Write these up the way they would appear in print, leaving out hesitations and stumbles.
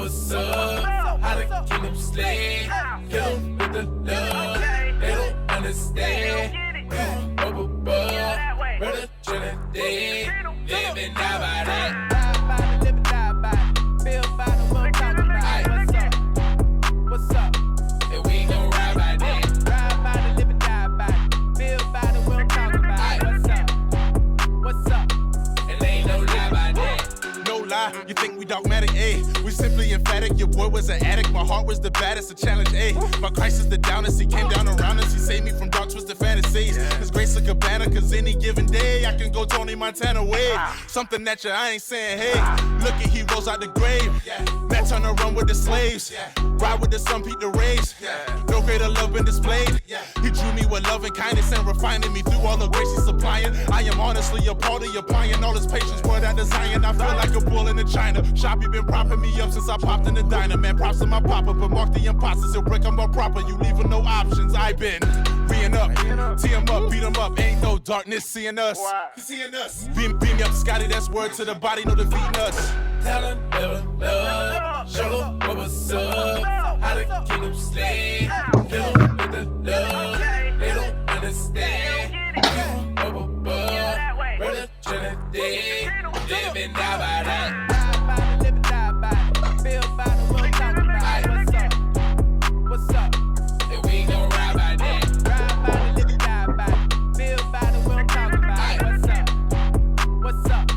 what's up? How to keep them sled. Kill them with the love. They don't understand. We up above. Brother Trinidad. Living die by that. Die by the living, die by it. Feel by the world talking about it. What's up? And we gon' ride by that. Ride by the living, die by it. Feel by the world talking about it. What's up? And ain't no lie by that. No lie, you think we dogmatic, ayy. We simply emphatic, your boy was an addict. My heart was the baddest, a challenge, ayy. My Christ is the downest, he came down around us. He saved me from dark twisted fantasies. His grace like a banner, cause any given day I can go Tony Montana way. Something that I ain't saying, hey. Look at he rose out the grave. Matt turn to run with the slaves. Ride with the sun, beat the rays. No greater love been displayed. He drew me with love and kindness and refining me through all the grace he's supplying. I am honestly a part of applying all his patience, word I design. I feel like a bull in a China. Shoppy been propping me up since I popped in the diner. Man, props to my papa, but mark the imposters. He'll break them up proper. You leaving no options. I been reeing up, tee him up, beat him up. Ain't no darkness seeing us. Seeing us. Beam me up, Scotty. That's word to the body, no defeating us. Tell them never love. Show them what's up. How to keep them sled. Kill them with the love. They don't understand. We up above. Brother Trinidad. Living die by that. Ride by the living, die by it. Feel by the world talking about it. What's up? And we gon' ride by that. Ride by the living, die by it. Feel by the world talking about it. What's up?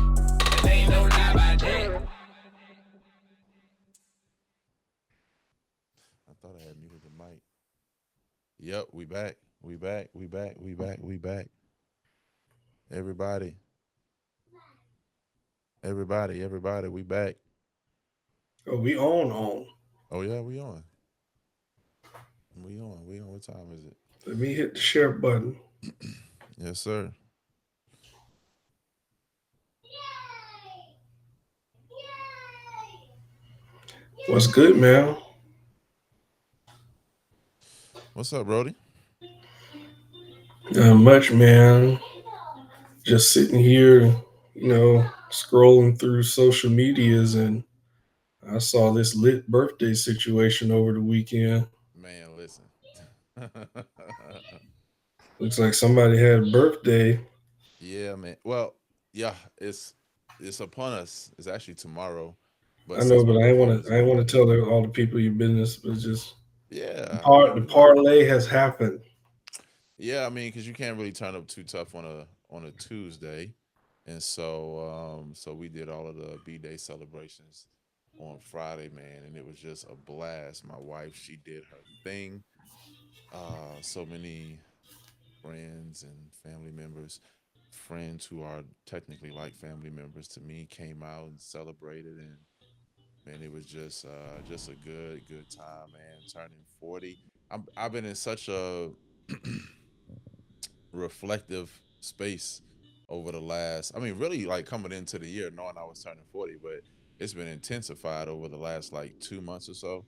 And ain't no lie by that. I thought I had muted the mic. Yep, we back. We back. Everybody, we back. Oh, we on. Oh yeah, we on. We on. What time is it? Let me hit the share button. Yes, sir. What's good, man? What's up, Brody? Not much, man. Just sitting here, scrolling through social medias, and I saw this lit birthday situation over the weekend. Man, listen. Looks like somebody had a birthday. Yeah, man. Well, yeah, it's upon us. It's actually tomorrow. I know, but I want to tell all the people your business, but just yeah. the parlay has happened. Yeah, I mean, because you can't really turn up too tough on a Tuesday, and so we did all of the B-Day celebrations on Friday, man, and it was just a blast. My wife, she did her thing. So many friends and family members, friends who are technically like family members to me, came out and celebrated, and man, it was just a good time, man. Turning 40, I've been in such a reflective space over the last, I mean, really like coming into the year knowing I was turning 40, but it's been intensified over the last like 2 months or so.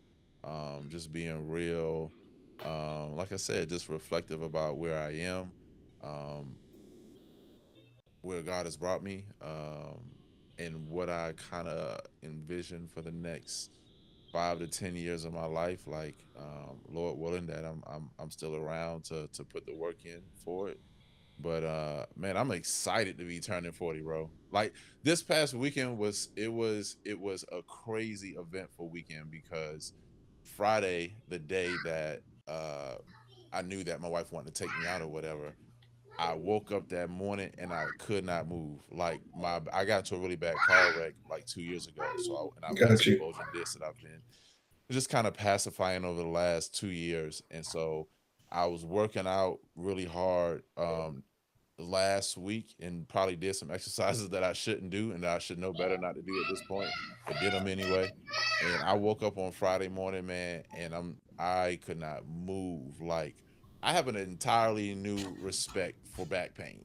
Just being real, like I said, just reflective about where I am, where God has brought me, and what I kind of envision for the next 5 to 10 years of my life. Like, Lord willing, that I'm still around to put the work in for it. But man, I'm excited to be turning 40, bro. Like this past weekend was a crazy eventful weekend, because Friday, the day that I knew that my wife wanted to take me out or whatever, I woke up that morning and I could not move. Like I got into a really bad car wreck like 2 years ago. So I've got some bulging discs that I've been just kind of pacifying over the last 2 years. And so I was working out really hard last week and probably did some exercises that I shouldn't do and that I should know better not to do at this point, but did them anyway. And I woke up on Friday morning, man, and I could not move. Like, I have an entirely new respect for back pain.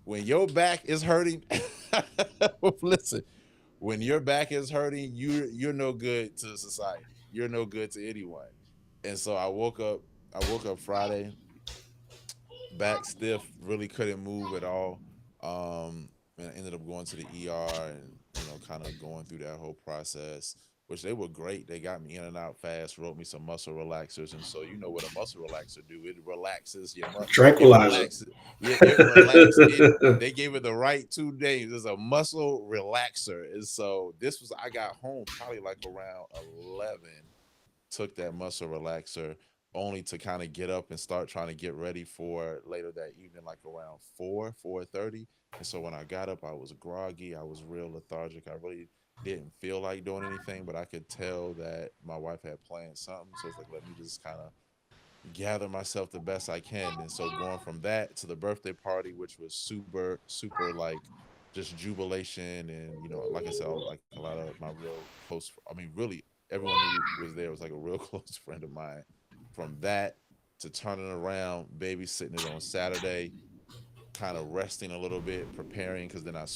When your back is hurting, listen, when your back is hurting, you're no good to society. You're no good to anyone. And so I woke up Friday, back stiff, really couldn't move at all. And I ended up going to the ER and kind of going through that whole process which they were great. They got me in and out fast, wrote me some muscle relaxers, and so you know what a muscle relaxer do? It relaxes your it Tranquilizer. relaxes, yeah, it relaxed it. They gave it the right 2 days. It's a muscle relaxer, and so this was I got home probably like around 11, took that muscle relaxer only to kind of get up and start trying to get ready for later that evening, like around 4:30. And so when I got up, I was groggy, I was real lethargic, I really didn't feel like doing anything, but I could tell that my wife had planned something. So it's like, let me just kind of gather myself the best I can. And so going from that to the birthday party, which was super, super like just jubilation. And, like I said, like a lot of my real close, I mean, really everyone who was there was like a real close friend of mine. From that to turning around, babysitting it on Saturday, kind of resting a little bit, preparing, because then I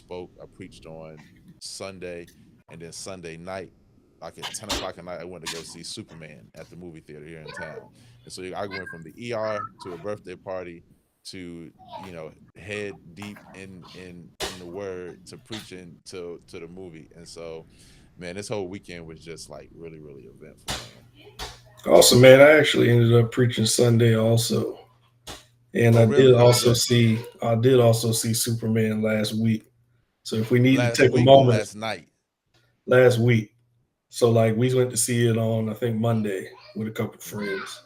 preached on Sunday, and then Sunday night, like at 10 o'clock at night, I went to go see Superman at the movie theater here in town. And so I went from the ER to a birthday party to, head deep in the word to preaching to the movie. And so, man, this whole weekend was just like really, really eventful, man. Awesome, man. I actually ended up preaching Sunday also. And Oh, really? How was that? I did also see Superman last week. So if we need to Last take a week or moment, last night? last week. So like we went to see it on I think Monday with a couple of friends.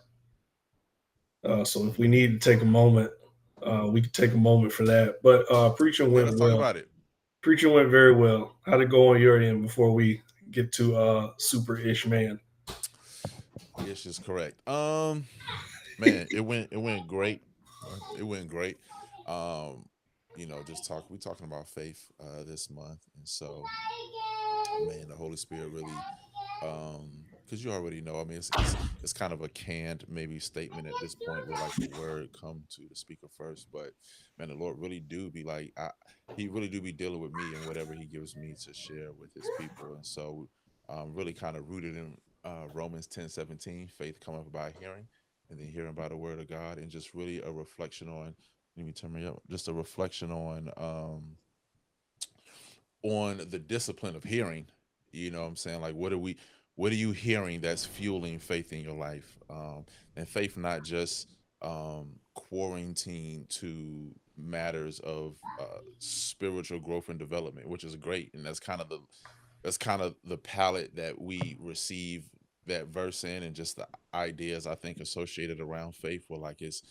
So if we need to take a moment, we could take a moment for that. But preaching Okay, went let's talk well. about it. Preaching went very well. How'd it go on your end before we get to Super Ish Man? Yes, is correct. Man, it went great. It went great. Um, just we talking about faith this month, and so man, the Holy Spirit really because you already know. I mean, it's kind of a canned maybe statement at this point where like the word come to the speaker first, but man, the Lord really do be like he really do be dealing with me and whatever he gives me to share with his people. And so really kind of rooted in Romans 10:17, faith cometh by hearing, and then hearing by the word of God, and just really a reflection on, let me turn me up, just a reflection on the discipline of hearing. You know what I'm saying? Like what are you hearing that's fueling faith in your life? And faith not just quarantine to matters of spiritual growth and development, which is great. And that's kind of the palette that we receive that verse in, and just the ideas I think associated around faith, where like it's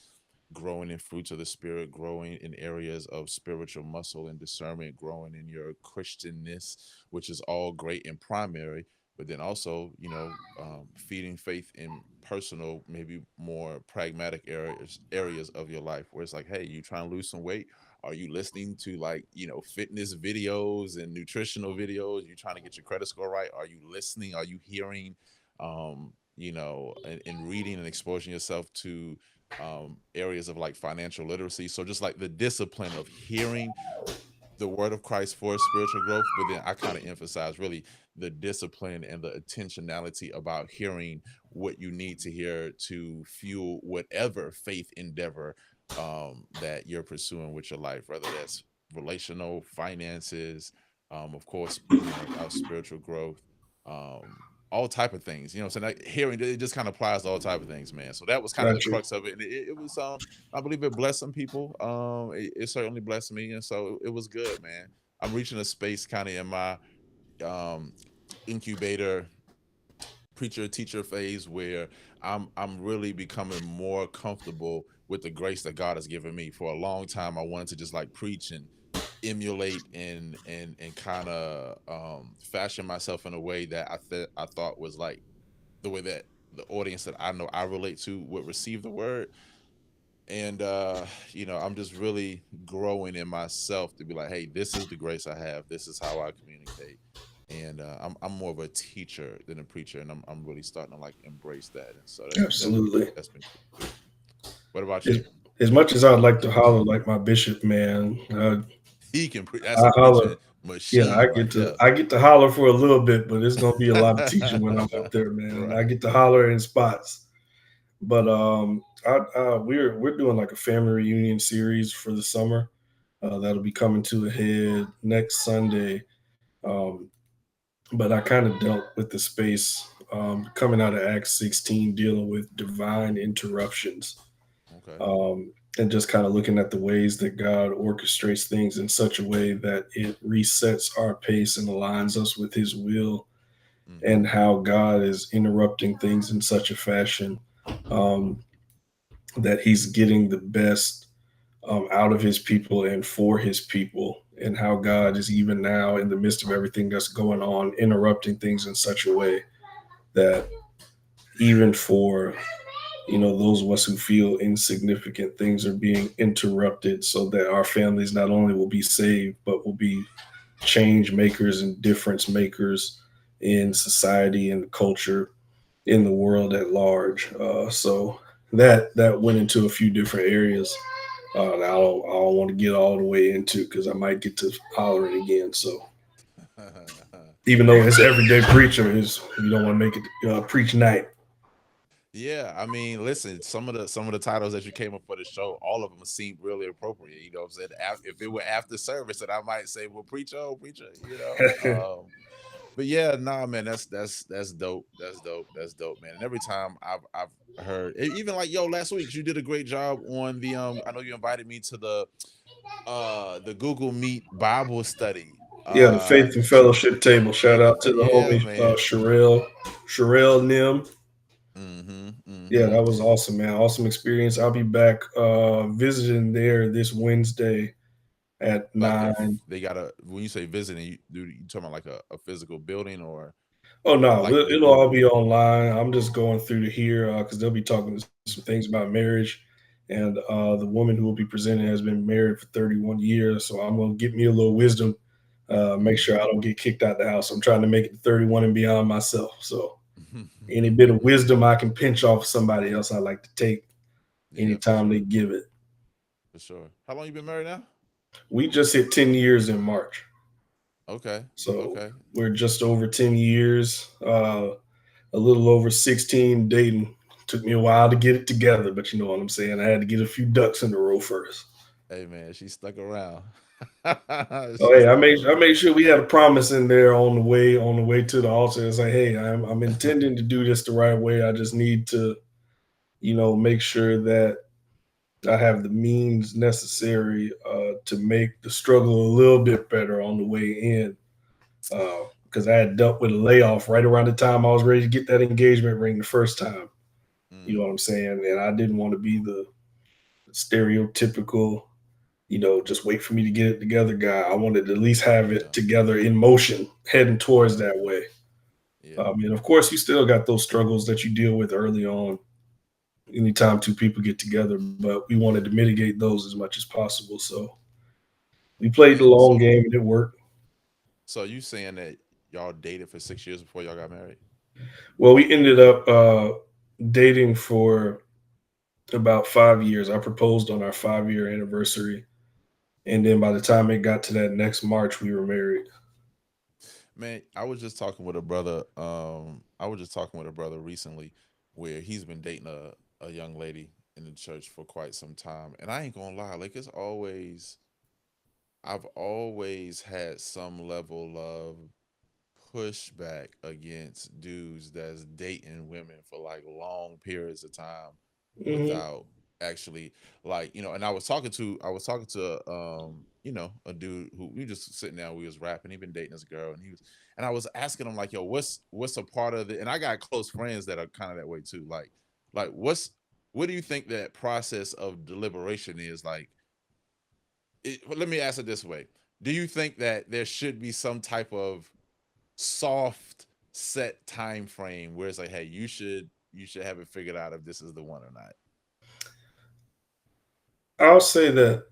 growing in fruits of the spirit, growing in areas of spiritual muscle and discernment, growing in your Christianness, which is all great and primary. But then also, feeding faith in personal, maybe more pragmatic areas of your life, where it's like, hey, you trying to lose some weight? Are you listening to like, fitness videos and nutritional videos? You trying to get your credit score right? Are you listening? Are you hearing? And reading and exposing yourself to areas of like financial literacy. So just like the discipline of hearing the word of Christ for spiritual growth, but then I kind of emphasize really the discipline and the intentionality about hearing what you need to hear to fuel whatever faith endeavor that you're pursuing with your life, whether that's relational, finances, of course, our spiritual growth, um, all type of things. So like hearing it just kind of applies to all type of things, man. So that was kind of the Gotcha. crux of it, and it was I believe it blessed some people. It certainly blessed me, and so it was good, man. I'm reaching a space kind of in my um, incubator preacher teacher phase where I'm really becoming more comfortable with the grace that God has given me. For a long time, I wanted to just like preach and emulate and kind of fashion myself in a way that I thought was like the way that the audience that I know I relate to would receive the word. And I'm just really growing in myself to be like, hey, this is the grace I have, this is how I communicate. And I'm more of a teacher than a preacher, and I'm really starting to like embrace that. And so Absolutely. that's been cool. What about As, you? as much as I'd like to holler like my bishop, man, He can that's a I preaching holler. Yeah, machine right there. I get to holler for a little bit, but it's gonna be a lot of teaching when I'm up there, man. I Right. get to holler in spots. But we're doing like a family reunion series for the summer. That'll be coming to a head next Sunday. Um, but I kind of dealt with the space coming out of Acts 16, dealing with divine interruptions, Okay. and just kind of looking at the ways that God orchestrates things in such a way that it resets our pace and aligns us with His will, Mm-hmm. and how God is interrupting things in such a fashion um, that He's getting the best out of His people and for His people, and how God is even now in the midst of everything that's going on, interrupting things in such a way that even for those of us who feel insignificant, things are being interrupted so that our families not only will be saved but will be change makers and difference makers in society and the culture, in the world at large. So that went into a few different areas. I don't want to get all the way into because I might get to hollering again. So even though it's everyday preacher, is you don't want to make it preach night. Yeah, I mean, listen, some of the titles that you came up for the show, all of them seem really appropriate. You know what I'm saying? If it were after service, then I might say, well, preacher, oh, preacher, you know. But yeah, nah, man, that's dope. That's dope. That's dope, man. And every time I've heard, even like yo, last week you did a great job on the I know you invited me to the Google Meet Bible study. Yeah, the Faith and Fellowship table. Shout Faith out and to the yeah, homie man. Sherelle Nim. Mm-hmm. Yeah, Mm-hmm. that was awesome, man. Awesome experience. I'll be back visiting there this Wednesday at Like nine. they got a when you say visiting, you talking about like a physical building or Oh no, like the it'll all Google? be online. I'm just going through to here because they'll be talking some things about marriage, and the woman who will be presenting has been married for 31 years. So I'm gonna get me a little wisdom, make sure I Mm-hmm. don't get kicked out the house. I'm trying to make it to 31 and beyond myself. So any bit of wisdom I can pinch off somebody else, I like to take Yeah, for anytime they sure, give it. for sure. How long you been married now? We just hit 10 years in March. Okay, So okay. we're just over 10 years, a little over 16 dating. Took me a while to get it together, but you know what I'm saying? I had to get a few ducks in a row first. Hey man, she stuck around. Oh, She hey, I stuck made I around. made sure we had a promise in there on the way to the altar. It's like, hey, I'm intending to do this the right way. I just need to, make sure that I have the means necessary to make the struggle a little bit better on the way in. Because I had dealt with a layoff right around the time I was ready to get that engagement ring the first time. You know Mm, what I'm saying? And I didn't want to be the stereotypical, just wait for me to get it together guy. I wanted to at least have yeah, it together in motion, heading towards yeah, that way. yeah, And of course, you still got those struggles that you deal with early on anytime two people get together, but we wanted to mitigate those as much as possible. So we played the yeah. long game and it worked. So you saying that y'all dated for 6 years before y'all got married? Well, we ended up dating for about 5 years. I proposed on our 5 year anniversary. And then by the time it got to that next March, we were married. Man, I was just talking with a brother. I was just talking with a brother recently, where he's been dating a young lady in the church for quite some time, and I ain't gonna lie, like I've always had some level of pushback against dudes that's dating women for like long periods of time Hmm. without actually like and I was talking to a dude who we just sitting down, we was rapping, he been dating this girl, and I was asking him like, yo, what's a part of it, and I got close friends that are kind of that way too, like what do you think that process of deliberation is like? Well, let me ask it this way: do you think that there should be some type of soft set time frame where it's like, hey, you should have it figured out if this is the one or not? I'll say that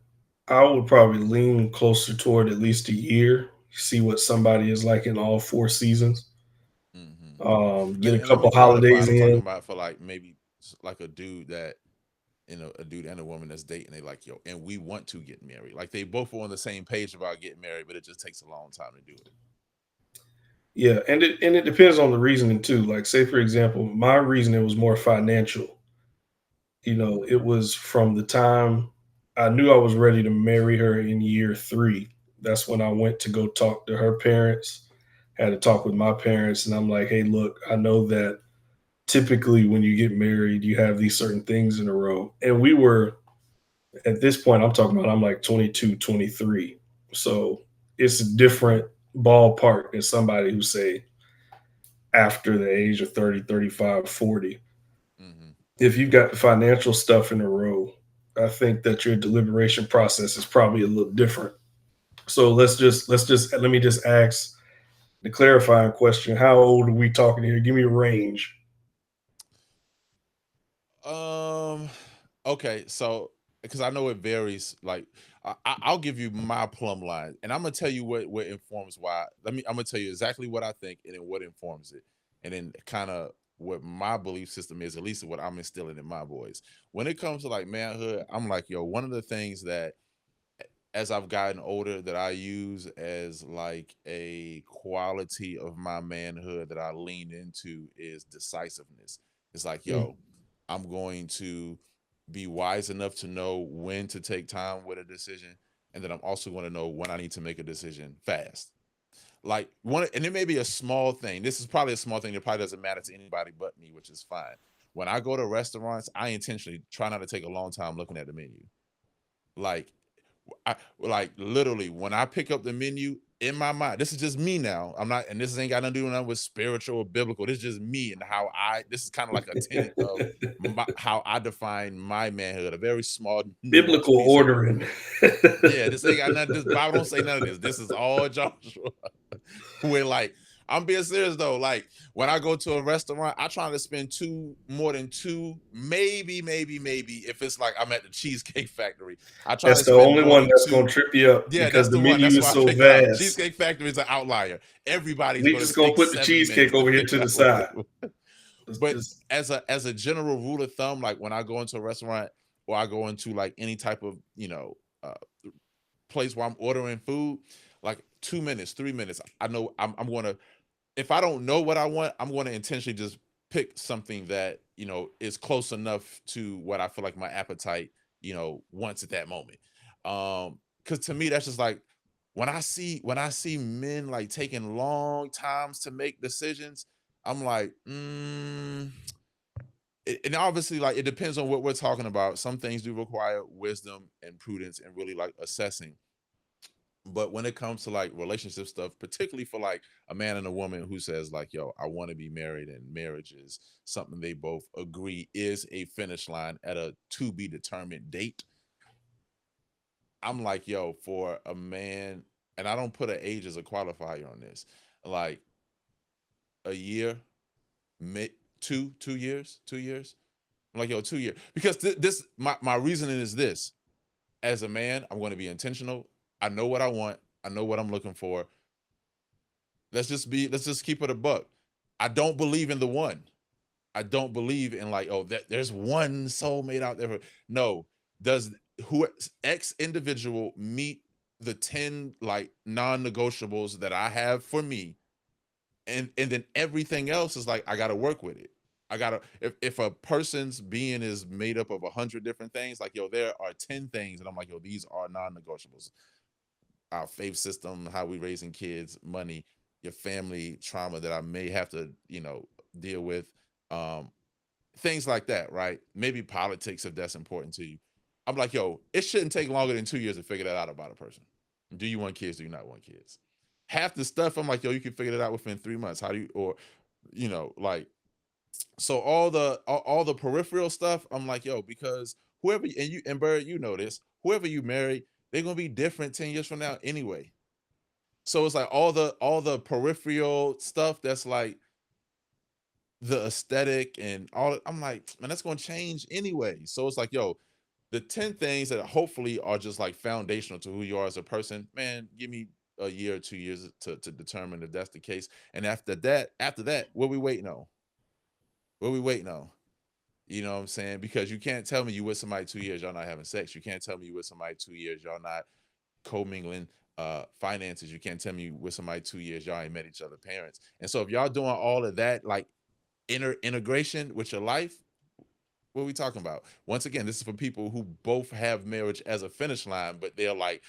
I would probably lean closer toward at least a year, see what somebody is like in all 4 seasons. Hmm. Get a And let me couple clarify. holidays I'm talking in. about for like maybe like a dude that a dude and a woman that's dating. They like, yo, and we want to get married. Like they both are on the same page about getting married, but it just takes a long time to do it. Yeah, and it depends on the reasoning too. Like, say for example, my reasoning was more financial. It was from the time I knew I was ready to marry her in year 3. That's when I went to go talk to her parents. had a talk with my parents, and I'm like, hey, look, I know that typically when you get married, you have these certain things in a row. And we were, at this point, I'm talking about, I'm like 22, 23. So it's a different ballpark than somebody who say after the age of 30, 35, 40. Hmm. If you've got the financial stuff in a row, I think that your deliberation process is probably a little different. So let me just ask the clarifying question. How old are we talking here? Give me a range. Um. Okay, so because I know it varies. Like I'll give you my plumb line, and I'm gonna tell you what informs why. I'm gonna tell you exactly what I think, and then what informs it, and then kind of what my belief system is. At least what I'm instilling in my boys. When it comes to like manhood, I'm like, yo, one of the things that as I've gotten older that I use as like a quality of my manhood that I lean into is decisiveness. It's like, Mm. yo, I'm going to be wise enough to know when to take time with a decision. And then I'm also going to know when I need to make a decision fast. Like one, and it may be a small thing. This is probably a small thing that probably doesn't matter to anybody but me, which is fine. When I go to restaurants, I intentionally try not to take a long time looking at the menu. Like I like literally when I pick up the menu in my mind, this is just me now. I'm not, and this ain't got nothing to do nothing with spiritual or biblical. This is just me and how this is kind of like a tenet of how I define my manhood, a very small, nuanced Biblical piece of it. ordering. Yeah, this ain't got nothing. This Bible don't say none of this. This is all Joshua. When like I'm being serious though, like when I go to a restaurant, I try to spend more than two, maybe if it's like I'm at the Cheesecake Factory, I try That's to the spend only more one than that's going two. to trip you up Yeah, because that's the the one. menu That's is why I so pick it out. vast. Cheesecake Factory is an outlier. Everybody's We going to just going to take put the 70 minutes cheesecake to over here to figure the out what side. they want. It's But just, as a general rule of thumb, like when I go into a restaurant or I go into like any type of place where I'm ordering food, like 2 minutes, 3 minutes, I know I'm going to, if I don't know what I want, I'm going to intentionally just pick something that, is close enough to what I feel like my appetite, wants at that moment. Cuz to me that's just like when I see men like taking long times to make decisions, I'm like, and obviously like it depends on what we're talking about. Some things do require wisdom and prudence and really like assessing, but when it comes to like relationship stuff, particularly for like a man and a woman who says like, yo, I want to be married, and marriage is something they both agree is a finish line at a to be determined date, I'm like, yo, for a man, and I don't put an age as a qualifier on this, like a year, mid 2 years, 2 years. I'm like, yo, 2 years. Because this my reasoning is this: as a man, I'm going to be intentional. I know what I want, I know what I'm looking for. Let's just keep it a buck. I don't believe in the one. I don't believe in like, oh, that there's one soulmate out there. No, does who X individual meet the 10 like non-negotiables that I have for me, and then everything else is like I gotta work with it. I gotta, if a person's being is made up of 100 different things, like yo, there are 10 things, and I'm like, yo, these are non-negotiables. Our faith system, how we raising kids, money, your family trauma that I may have to, deal with, um, things like that, right? Maybe politics if that's important to you. I'm like, yo, it shouldn't take longer than 2 years to figure that out about a person. Do you want kids? Do you not want kids? Half the stuff, I'm like, yo, you can figure that out within 3 months. How do you, or, like, so all the peripheral stuff, I'm like, yo, because whoever, and you and Bird, you know this, whoever you marry, they're gonna be different 10 years from now anyway. So it's like all the peripheral stuff that's like the aesthetic and all, I'm like, man, that's gonna change anyway. So it's like, yo, the 10 things that hopefully are just like foundational to who you are as a person, man, give me a year or 2 years to determine if that's the case. And after that, what we waiting on? What we waiting on? You know what I'm saying? Because you can't tell me you with somebody 2 years, y'all not having sex. You can't tell me you with somebody 2 years, y'all not commingling finances. You can't tell me you with somebody 2 years, y'all ain't met each other parents. And so if y'all doing all of that, like integration with your life, what are we talking about? Once again, this is for people who both have marriage as a finish line, but they're like,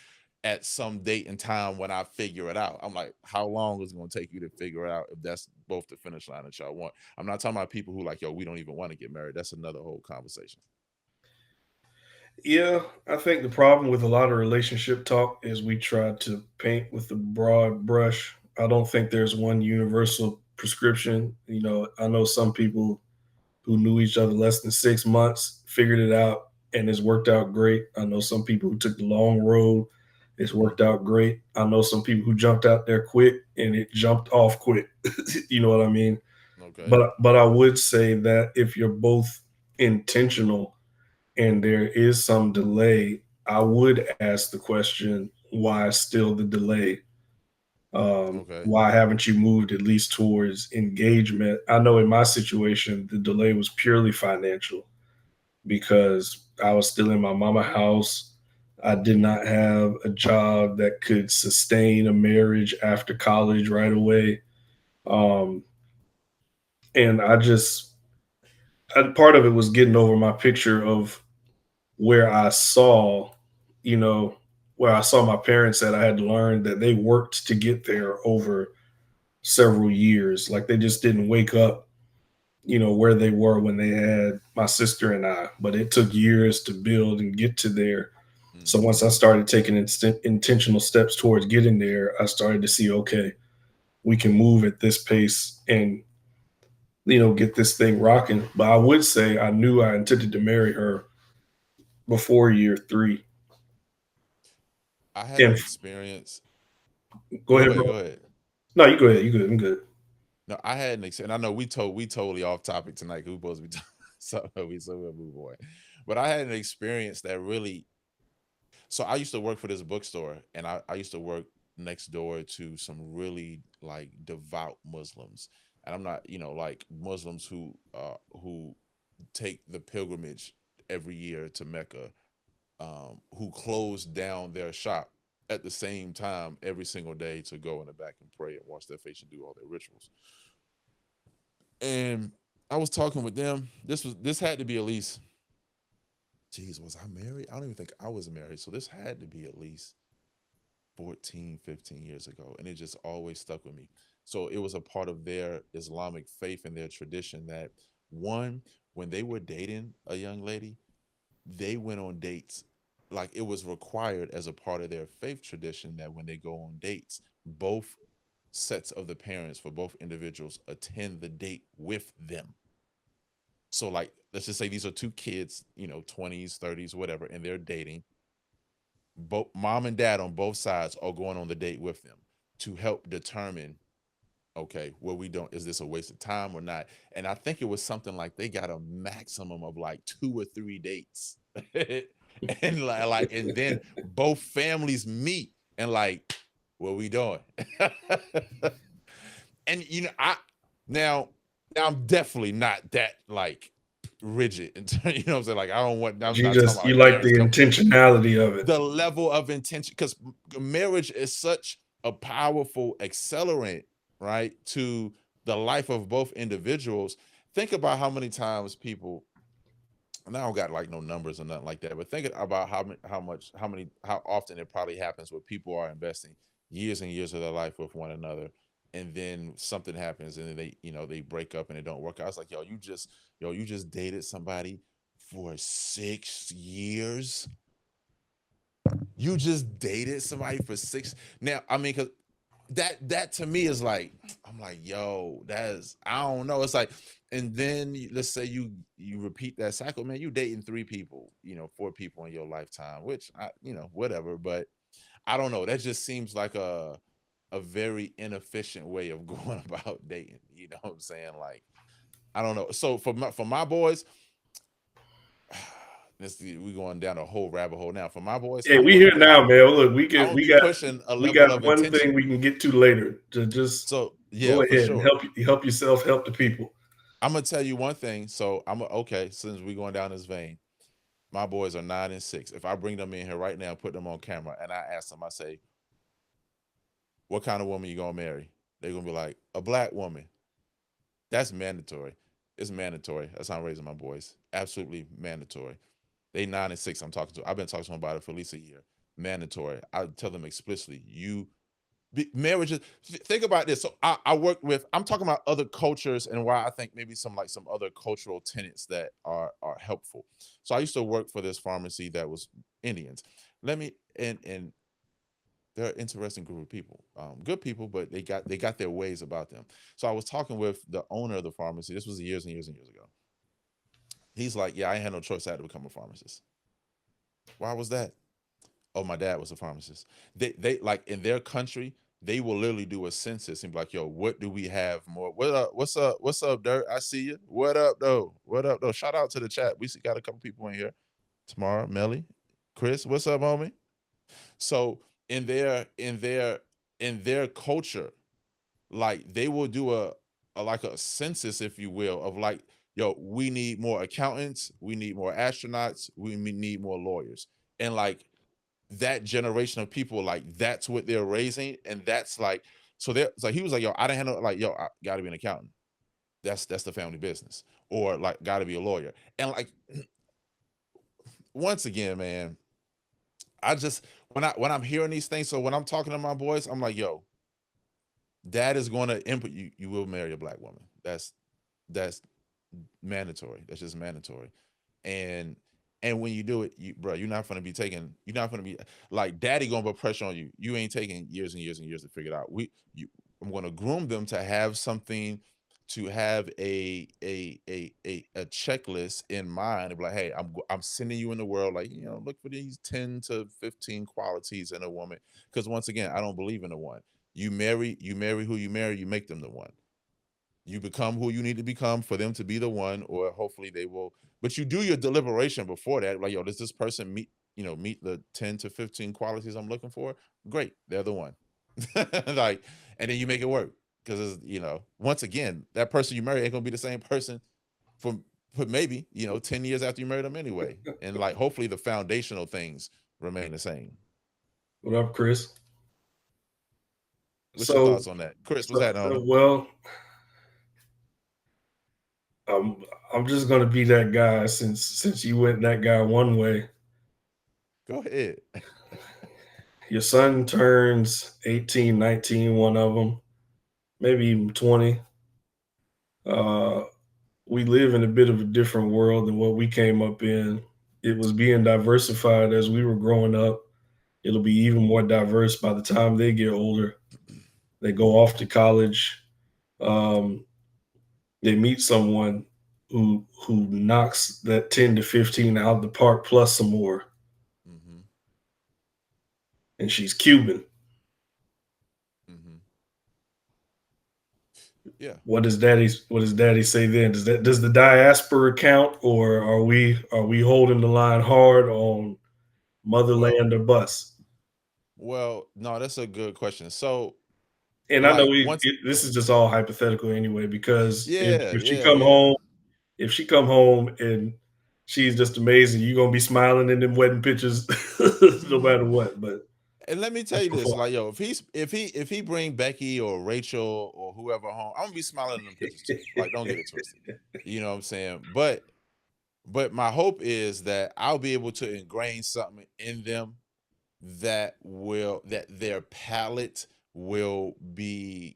at some date and time when I figure it out. I'm like, how long is it going to take you to figure it out if that's both the finish line that y'all want? I'm not talking about people who like, yo, we don't even want to get married. That's another whole conversation. Yeah, I think the problem with a lot of relationship talk is we try to paint with a broad brush. I don't think there's one universal prescription. I know some people who knew each other less than 6 months figured it out and it's worked out great. I know some people who took the long road. It's worked out great. I know some people who jumped out there quick and it jumped off quick. You know what I mean? Okay. But I would say that if you're both intentional and there is some delay, I would ask the question, why still the delay? Okay. Why haven't you moved at least towards engagement? I know in my situation, the delay was purely financial because I was still in my mama house. I did not have a job that could sustain a marriage after college right away. Um, and part of it was getting over my picture of where I saw, you know, where I saw my parents at. I had to learn that they worked to get there over several years. Like they just didn't wake up, where they were when they had my sister and I, but it took years to build and get to there. So Hmm. once I started taking intentional steps towards getting there, I started to see, okay, we can move at this pace and, get this thing rocking. But I would say I knew I intended to marry her before year 3. I had And an experience. go Go ahead, ahead. Go bro. ahead. No, you go ahead. You good. I'm good. No, I had an experience. And I know we totally off topic tonight. 'Cause we supposed to be so we'll move away. But I had an experience that really. So I used to work for this bookstore, and I used to work next door to some really like devout Muslims, and I'm not, like Muslims who take the pilgrimage every year to Mecca, who close down their shop at the same time every single day to go in the back and pray and wash their face and do all their rituals. And I was talking with them. This had to be at least, geez, was I married? I don't even think I was married. So this had to be at least 14, 15 years ago. And it just always stuck with me. So it was a part of their Islamic faith and their tradition that, one, when they were dating a young lady, they went on dates. Like it was required as a part of their faith tradition that when they go on dates, both sets of the parents for both individuals attend the date with them. So, like, let's just say these are two kids, 20s, 30s, whatever, and they're dating. Both mom and dad on both sides are going on the date with them to help determine, okay, what we don't, is this a waste of time or not? And I think it was something like they got a maximum of like 2 or 3 dates. And and then both families meet and like, what we doing? And now now I'm definitely not that like rigid and what I'm saying, like I don't want, I'm not talking about You like like marriage the completely. intentionality of it. The level of intention, because marriage is such a powerful accelerant, right, to the life of both individuals. Think about how many times people, and I don't got like no numbers or nothing like that, but think about how often it probably happens where people are investing years and years of their life with one another, and then something happens and then they break up and it don't work out. It's like, you just dated somebody for 6 years. You just dated somebody for six. Now, I mean, because that to me is like, I'm like, yo, that's, I don't know. It's like, and then let's say you repeat that cycle, man. You dating 3 people, 4 people in your lifetime, which whatever. But I don't know. That just seems like a very inefficient way of going about dating. You know what I'm saying? Like, I don't know. So for my boys, we going down a whole rabbit hole now. For my boys, Hey, we here now, man. Look, I'm gonna we be got pushing a we level got of one thing intention. we can get to later. To just So yeah, go for ahead and sure. help yourself, help the people. I'm gonna tell you one thing. So okay. Since we going down this vein, my boys are 9 and 6. If I bring them in here right now, put them on camera, and I ask them, I say, "What kind of woman you gonna marry?" They're gonna be like, "A black woman." That's mandatory. It's mandatory. That's how I'm raising my boys. Absolutely mandatory. They 9 and 6. I'm talking to. I've been talking to them about it for at least a year. mandatory. I tell them explicitly, marriages. Think about this. So I work with. I'm talking about other cultures and why I think maybe some other cultural tenets that are helpful. So I used to work for this pharmacy that was Indians. Let me and they're an interesting group of people, good people, but they got their ways about them. So I was talking with the owner of the pharmacy. This was years and years and years ago. He's like, "Yeah, I had no choice. I had to become a pharmacist." Why was that? Oh, my dad was a pharmacist. They like in their country, they will literally do a census and be like, "Yo, what do we have more? What up? What's up? What's up, Dirt? I see you. What up, though? What up, though? Shout out to the chat. We got a couple people in here. Tamara, Melly, Chris, what's up, homie? So in their culture, like they will do a like a census, if you will, of like, yo, we need more accountants, we need more astronauts, we need more lawyers, and like that generation of people, like that's what they're raising, and that's like, so they're so he was like, yo, I didn't handle like, yo, I got to be an accountant. That's the family business, or like got to be a lawyer, and like once again, man, I just when I'm hearing these things, so when I'm talking to my boys, I'm like, yo, dad is going to input you. You will marry a black woman. That's mandatory. That's just mandatory. And when you do it, bro, you're not going to be taking. You're not going to be like daddy going to put pressure on you. You ain't taking years and years and years to figure it out. I'm going to groom them to have something, to have a checklist in mind of like, hey, I'm sending you in the world, like, look for these 10 to 15 qualities in a woman, because once again, I don't believe in the one. You marry who you marry, you make them the one. You become who you need to become for them to be the one, or hopefully they will. But you do your deliberation before that, like, yo, does this person meet the 10 to 15 qualities I'm looking for? Great, they're the one. Like, and then you make it work, because once again, that person you marry ain't gonna be the same person for maybe 10 years after you marry them anyway, and like hopefully the foundational things remain the same. What up, Chris? What's your thoughts on that, Chris? What's that, homie? Well, I'm just gonna be that guy since you went that guy one way. Go ahead. Your son turns 18, 19, one of them, maybe even 20. We live in a bit of a different world than what we came up in. It was being diversified as we were growing up. It'll be even more diverse by the time they get older. They go off to college. They meet someone who knocks that 10 to 15 out of the park plus some more. Mm-hmm. And she's Cuban. Mm-hmm. Yeah. What does daddy say then? Does the diaspora count, or are we holding the line hard on motherland or bus? Well, no, that's a good question. So, and I know this is just all hypothetical anyway, because if she come home and she's just amazing, you're gonna be smiling in them wedding pictures no matter what. But and let me tell you this, like, yo, if he bring Becky or Rachel or whoever home, I'm gonna be smiling in them pictures too. Like, don't get it twisted. You know what I'm saying? But my hope is that I'll be able to ingrain something in them that their palate will be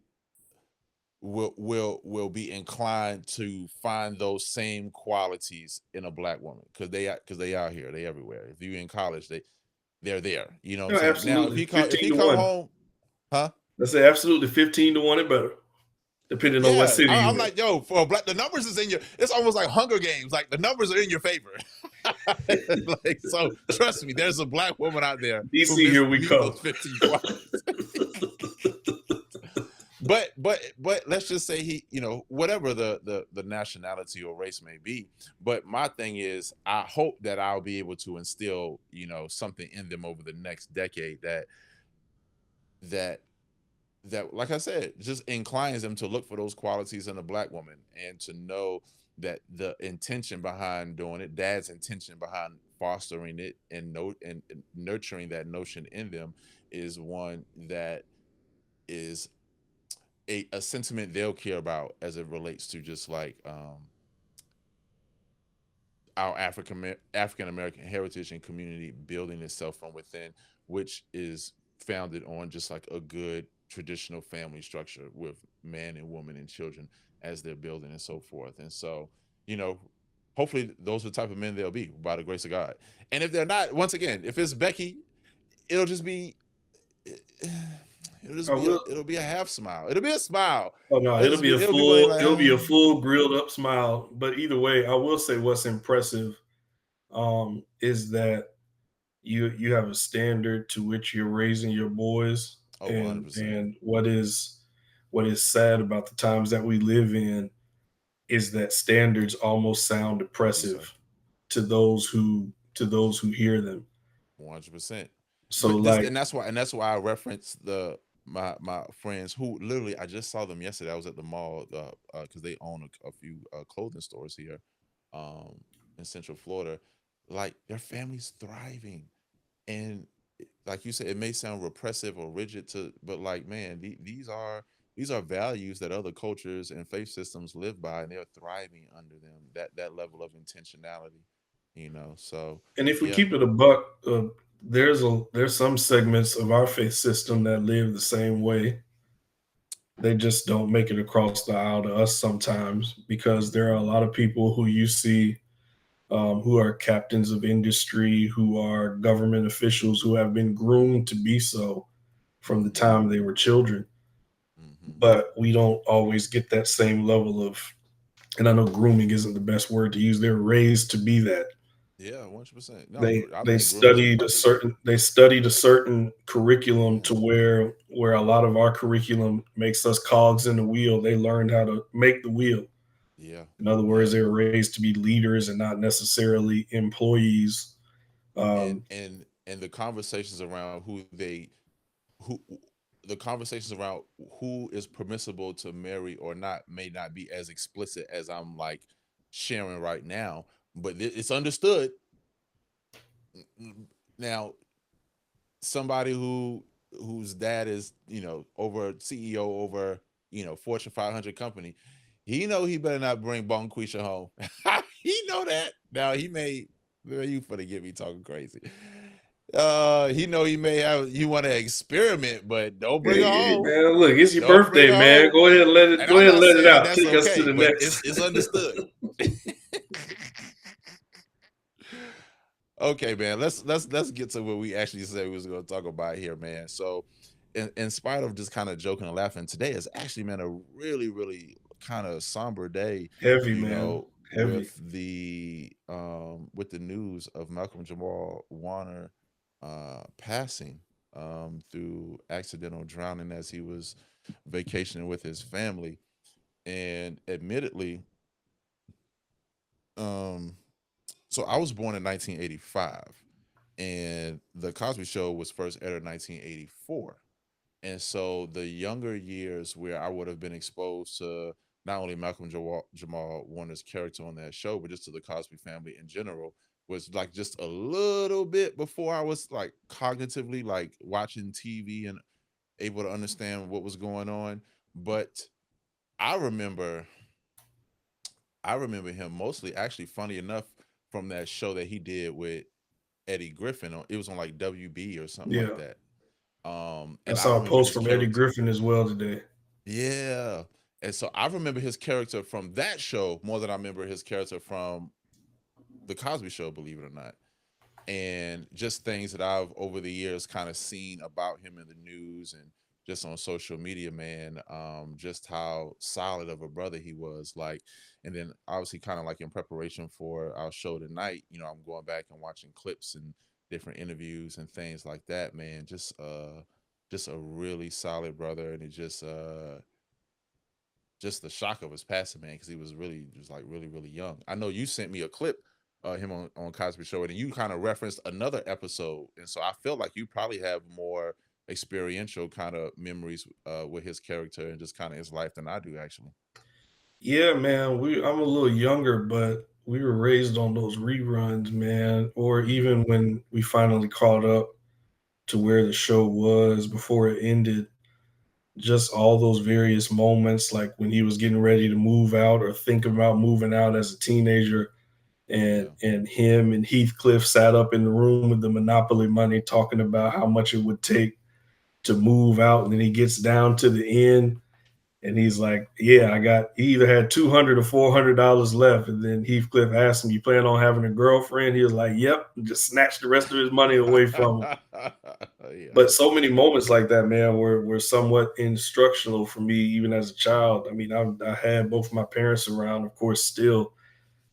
inclined to find those same qualities in a black woman, because they out here, they everywhere. If you're in college, they're there. You know what I'm saying? Now, if he come home, huh? Let's say absolutely 15 to 1 and better, depending on what city. I'm like, yo, for a black, the numbers is in your. It's almost like Hunger Games. Like, the numbers are in your favor. Like, so trust me, there's a black woman out there. DC, here we come. 15 but let's just say he, whatever the nationality or race may be. But my thing is, I hope that I'll be able to instill, something in them over the next decade that like I said, just inclines them to look for those qualities in a black woman, and to know that the intention behind doing it, dad's intention behind fostering it and nurturing that notion in them, is one that is a sentiment they'll care about as it relates to just like our African American heritage and community building itself from within, which is founded on just like a good traditional family structure with man and woman and children as they're building and so forth. And so, you know, hopefully those are the type of men they'll be by the grace of God. And if they're not, once again, if it's Becky, it'll just be I will. it'll be a half smile. It'll be a smile. Oh no, it'll be a It'll be one full. like, It'll be a full grilled up smile. But either way, I will say what's impressive is that you have a standard to which you're raising your boys, oh, and 100%. what is sad about the times that we live in is that standards almost sound oppressive to those who hear them. 100%. So But this, like, and that's why I referenced my friends who literally I just saw them yesterday. I was at the mall because they own a few clothing stores here in Central Florida. Like their family's thriving, and like you said, it may sound repressive or rigid but like man, these are values that other cultures and faith systems live by, and they're thriving under them. That level of intentionality, you know. So and if we yeah, keep it a buck, there's some segments of our faith system that live the same way. They just don't make it across the aisle to us sometimes because there are a lot of people who you see who are captains of industry, who are government officials, who have been groomed to be so from the time they were children. hmm But we don't always get that same level of, and I know grooming isn't the best word to use. They're raised to be that. yeah, 100%. No, I They think grooming is a studied a perfect word. certain curriculum to hmm where a lot of our curriculum makes us cogs in the wheel. They learned how to make the wheel. Yeah, In other words, yeah, they were raised to be leaders and not necessarily employees. and Um, and the conversations around who the conversations around who is permissible to marry or not may not be as explicit as I'm like sharing right now, but it's understood. Now somebody whose dad is over CEO over Fortune 500 company, he better not bring Bonquisha home. He know that. Now he may, man, you finna get me talking crazy. He may have, you want to experiment, but don't bring her hey, home. man, look, it's your Don't bring birthday, her man. home. Go ahead and let it. And Go I'm ahead and not let it saying that out. that's Take us to okay, the but next. it's understood. Okay, man. Let's get to what we actually said we was going to talk about here, man. So, in spite of just kind of joking and laughing, today is actually, man, a really, really kind of somber day. Heavy, You man. know, Heavy. with the news of Malcolm Jamal Warner passing through accidental drowning as he was vacationing with his family, and admittedly, um, so I was born in 1985, and the Cosby Show was first aired in 1984. And so the younger years where I would have been exposed to not only Malcolm Jamal Warner's character on that show, but just to the Cosby family in general, was like just a little bit before I was like cognitively like watching TV and able to understand what was going on. But I remember I remember him mostly, actually, funny enough, from that show that he did with Eddie Griffin. It was on like WB or something like Yeah. that. I And I saw a remember post his from Eddie character. Griffin as well today. Yeah. And so I remember his character from that show more than I remember his character from the Cosby Show, believe it or not. And just things that I've over the years kind of seen about him in the news and just on social media, man, just how solid of a brother he was. Like, and then obviously kind of like in preparation for our show tonight, I'm going back and watching clips and different interviews and things like that, man. Just a really solid brother. And it just the shock of his passing, man, because he was really just like really, really young. I know you sent me a clip him on Cosby Show, and you kind of referenced another episode, and so I feel like you probably have more experiential kind of memories with his character and just kind of his life than I do, actually. Yeah, man. I'm a little younger, but we were raised on those reruns, man. Or Mm-hmm. even when we finally caught up to where the show was before it ended, just all those various moments, like when he was getting ready to move out or think about moving out as a teenager, and Yeah. him and Heathcliff sat up in the room with the Monopoly money talking about how much it would take to move out, and then he gets down to the end and he's like, "Yeah, I got." He either had $200 or $400 left, and then Heathcliff asked him, "You plan on having a girlfriend?" He was like, "Yep," and just snatched the rest of his money away from him. Yeah, But that's so many funny. moments like that, man, were somewhat instructional for me, even as a child. I mean, I had both my parents around, of course, still,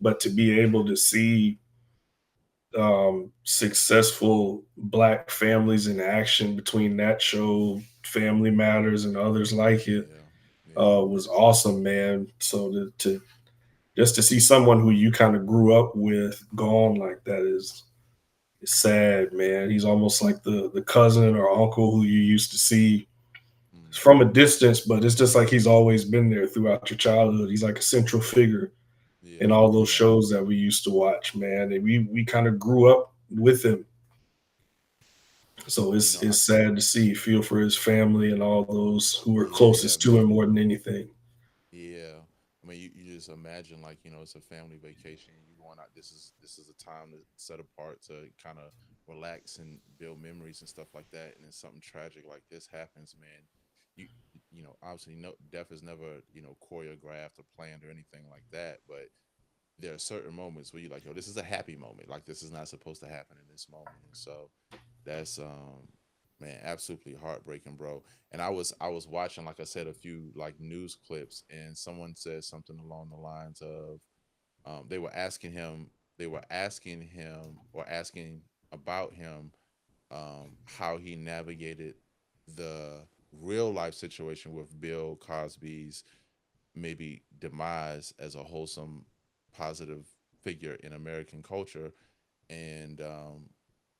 but to be able to see successful black families in action between that show, Family Matters, and others like it Yeah. Yeah. was awesome, man. So to just to see someone who you kind of grew up with gone like that is sad, man. He's almost like the cousin or uncle who you used to see Hmm. from a distance, but it's just like he's always been there throughout your childhood. He's like a central figure in Yeah. all those Yeah. shows that we used to watch, man. And we kind of grew up with him. So You know, it's sad to see, feel for his family and all those who were yeah, closest to him man. more than anything. Yeah. I mean, you just imagine like, it's a family vacation. You going out. This is a time to set apart to kind of relax and build memories and stuff like that. And then something tragic like this happens, man. You obviously no death is never, choreographed or planned or anything like that. But there are certain moments where you're like, yo, this is a happy moment. Like this is not supposed to happen in this moment. And so that's man, absolutely heartbreaking, bro. And I was watching, like I said, a few like news clips, and someone said something along the lines of they were asking him or asking about him, how he navigated the real life situation with Bill Cosby's maybe demise as a wholesome, positive figure in American culture, and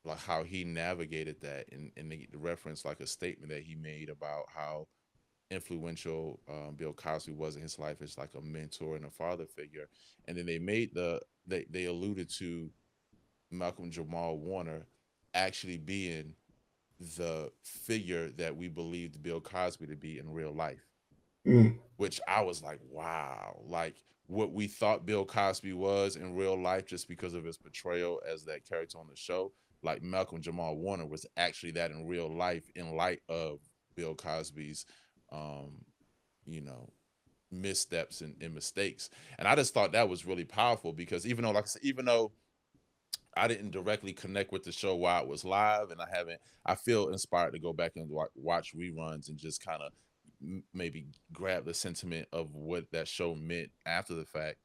like how he navigated that, and the reference like a statement that he made about how influential Bill Cosby was in his life as like a mentor and a father figure, and then they alluded to Malcolm Jamal Warner actually being the figure that we believed Bill Cosby to be in real life, Mm, which I was like, wow, like what we thought Bill Cosby was in real life just because of his portrayal as that character on the show. Like Malcolm Jamal Warner was actually that in real life in light of Bill Cosby's, um, you know, missteps and mistakes. And I just thought that was really powerful because even though, like I said, even though I didn't directly connect with the show while it was live, and I feel inspired to go back and watch reruns and just kind of maybe grab the sentiment of what that show meant after the fact.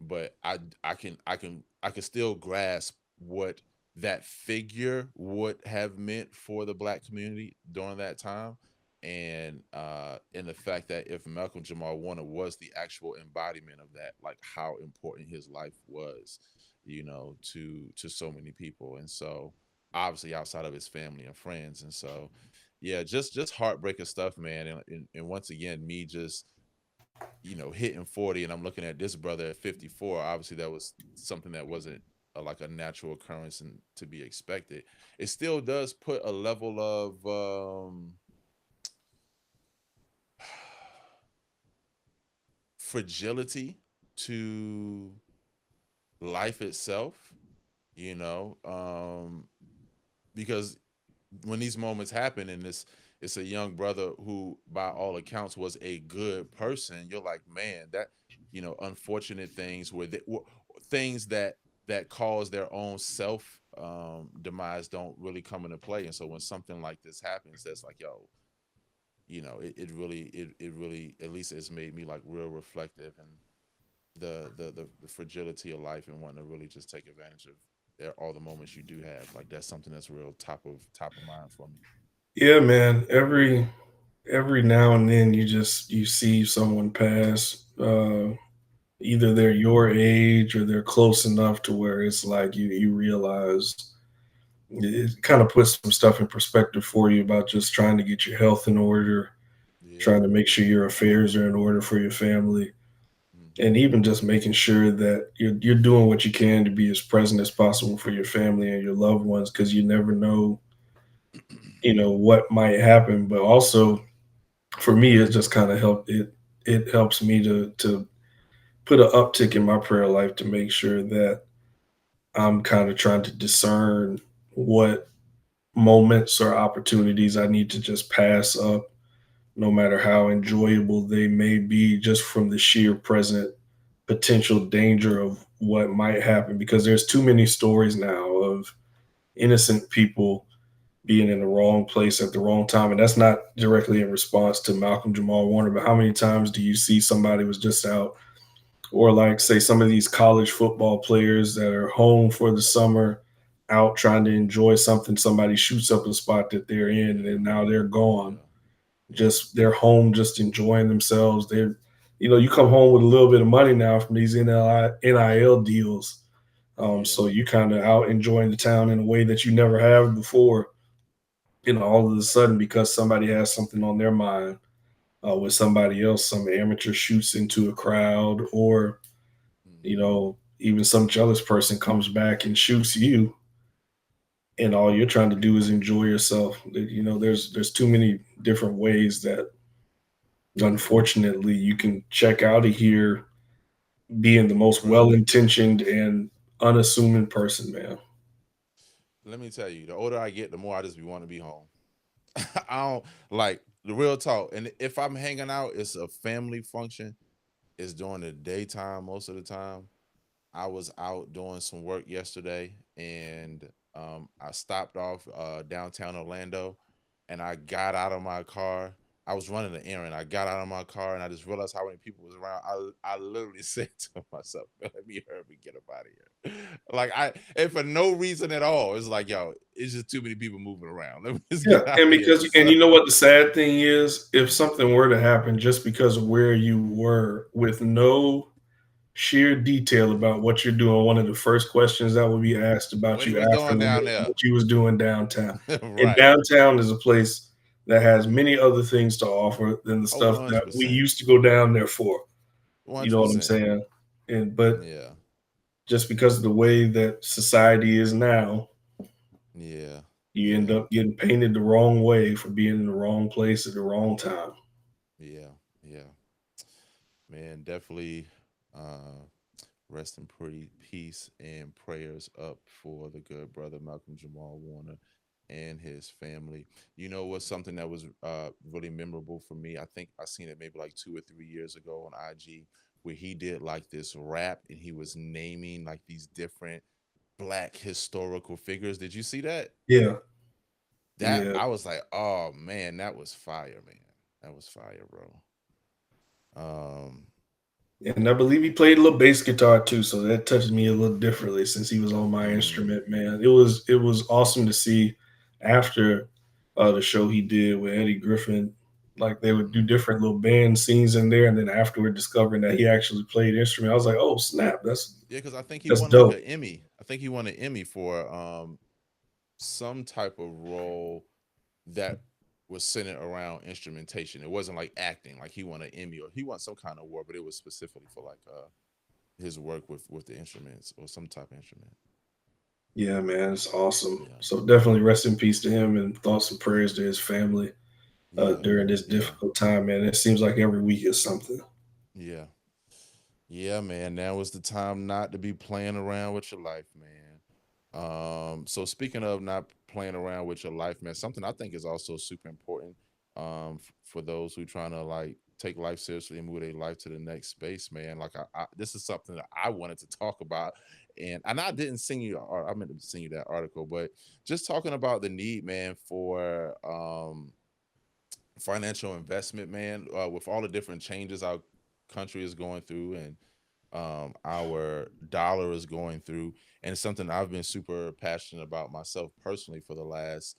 But I can still grasp what that figure would have meant for the black community during that time. And the fact that if Malcolm Jamal Warner was the actual embodiment of that, like how important his life was, to so many people. And so obviously outside of his family and friends. And so yeah, just heartbreaking stuff, man. And once again, me just, hitting 40, and I'm looking at this brother at 54. Obviously that was something that wasn't like a natural occurrence and to be expected. It still does put a level of fragility to life itself, you know, because when these moments happen, and it's a young brother who by all accounts was a good person, you're like, man, that, unfortunate things things that cause their own self demise don't really come into play. And so when something like this happens, that's like, yo, it really, at least it's made me like real reflective, and the fragility of life, and wanting to really just take advantage of all the moments you do have. Like that's something that's real top of mind for me. yeah, man. Every now and then you see someone pass. Either they're your age or they're close enough to where it's like you realize it kind of puts some stuff in perspective for you about just trying to get your health in order, Yeah. trying to make sure your affairs are in order for your family, Hmm. and even just making sure that you're doing what you can to be as present as possible for your family and your loved ones, because you never know, what might happen. But also for me, it just kind of it helps me to put an uptick in my prayer life to make sure that I'm kind of trying to discern what moments or opportunities I need to just pass up, no matter how enjoyable they may be, just from the sheer present potential danger of what might happen. Because there's too many stories now of innocent people being in the wrong place at the wrong time. And that's not directly in response to Malcolm Jamal Warner, but how many times do you see somebody was just out, or like say some of these college football players that are home for the summer, out trying to enjoy something, somebody shoots up the spot that they're in, and then now they're gone. Just they're home, just enjoying themselves. They're, you come home with a little bit of money now from these NIL deals. So you kind of out enjoying the town in a way that you never have before. All of a sudden, because somebody has something on their mind with somebody else, some amateur shoots into a crowd, or even some jealous person comes back and shoots you, and all you're trying to do is enjoy yourself. There's too many different ways that unfortunately you can check out of here being the most well-intentioned and unassuming person, man. Let me tell you, the older I get, the more I just want to be home. I don't like the real talk. And if I'm hanging out, it's a family function. It's during the daytime most of the time. I was out doing some work yesterday, and I stopped off downtown Orlando, and I got out of my car. I was running an errand. I got out of my car, and I just realized how many people was around. I literally said to myself, "Let me hurry and get up out of here." And for no reason at all. It's like, yo, it's just too many people moving around. Let me just Yeah, get out and of here. and you know what the sad thing is, if something were to happen just because of where you were, with no sheer detail about what you're doing, one of the first questions that will be asked about What are you you after doing down there? what you was doing downtown. And Right. downtown is a place that has many other things to offer than the Oh, stuff that we 100%. used to go down there for. You know what I'm 100%. saying? But Yeah. just because of the way that society is now, Yeah. you end Yeah. up getting painted the wrong way for being in the wrong place at the wrong time. Yeah. Yeah. Man, definitely rest in pretty peace and prayers up for the good brother Malcolm Jamal Warner and his family. You know what's something that was really memorable for me? I think I seen it maybe like 2 or 3 years ago on IG, where he did like this rap and he was naming like these different black historical figures. Did you see that? Yeah. That Yeah. I was like, oh man, that was fire, man. That was fire, bro. Um, And I believe he played a little bass guitar too, so that touched me a little differently since he was on my mm, instrument, man. It was awesome to see after the show he did with Eddie Griffin. Like they would do mhm. different little band scenes in there, and then afterward discovering that he actually played instrument. I was like, oh snap, that's Yeah, because I think he that's won like dope. an Emmy. I think he won an Emmy for some type of role that was centered around instrumentation. It wasn't like acting. Like he won an Emmy or he won some kind of award, but it was specifically for like his work with the instruments or some type of instrument. Yeah, man, it's awesome. Yeah, So definitely rest in peace to him, and thoughts and prayers to his family yeah, during this yeah, difficult time, man. It seems like every week is something. yeah, yeah, man. Now is the time not to be playing around with your life, man. So speaking of not playing around with your life, man, something I think is also super important for those who trying to like take life seriously and move their life to the next space, man. Like this is something that I wanted to talk about, and I didn't send you, or I meant to send you that article, but just talking about the need, man, for financial investment, man, with all the different changes our country is going through and our dollar is going through, and it's something I've been super passionate about myself personally for the last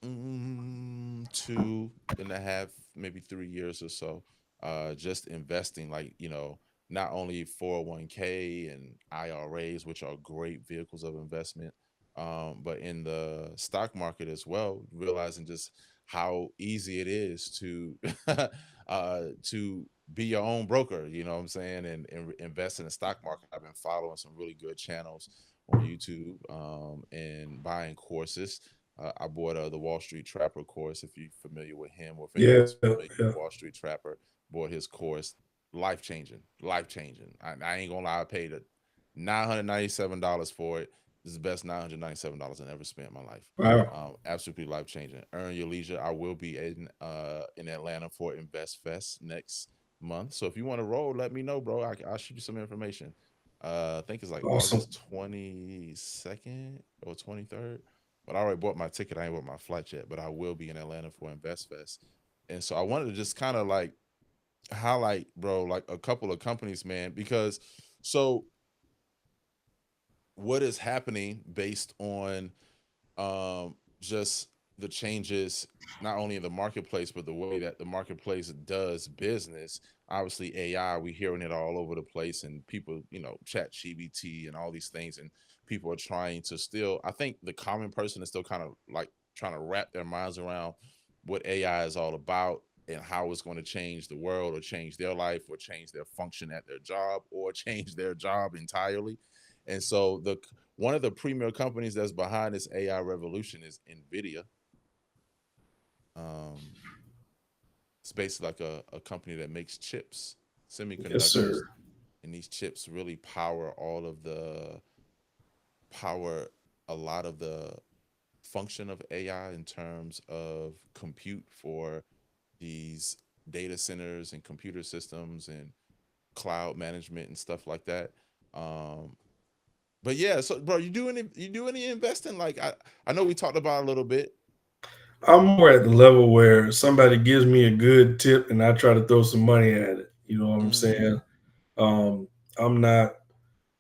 2.5, maybe 3 years or so. Just investing, like not only 401k and IRAs, which are great vehicles of investment, but in the stock market as well. Realizing just how easy it is to be your own broker. You know what I'm saying, and invest in the stock market. I've been following some really good channels on YouTube and buying courses. I bought the Wall Street Trapper course. If you're familiar with him, or if Yeah, anyone's familiar with yeah. Wall Street Trapper, bought his course. Life changing, life changing. I ain't gonna lie, I paid $997 for it. This is the best $997 I ever spent in my life. Wow. Absolutely life changing. Earn your leisure. I will be in Atlanta for Invest Fest next month. So if you want to roll, let me know, bro. I'll shoot you some information. I think it's like Awesome. August 22nd or 23rd. But I already bought my ticket. I ain't bought my flight yet, but I will be in Atlanta for Invest Fest. And so I wanted to just kind of like highlight, bro, like a couple of companies, man, because so what is happening based on just the changes not only in the marketplace but the way that the marketplace does business. Obviously AI, we hearing it all over the place, and people, chat GBT and all these things, and people are trying to still, I think the common person is still kind of like trying to wrap their minds around what AI is all about and how it's going to change the world or change their life or change their function at their job or change their job entirely. And so the one of the premier companies that's behind this AI revolution is Nvidia. Um, it's basically like a company that makes chips, Yes, semiconductors, sir. and these chips really power a lot of the function of AI in terms of compute for these data centers and computer systems and cloud management and stuff like that. Um, but yeah, so bro, you do any investing? Like I know we talked about a little bit. I'm more at the level where somebody gives me a good tip and I try to throw some money at it. You know what I'm Hmm. saying? Um, I'm not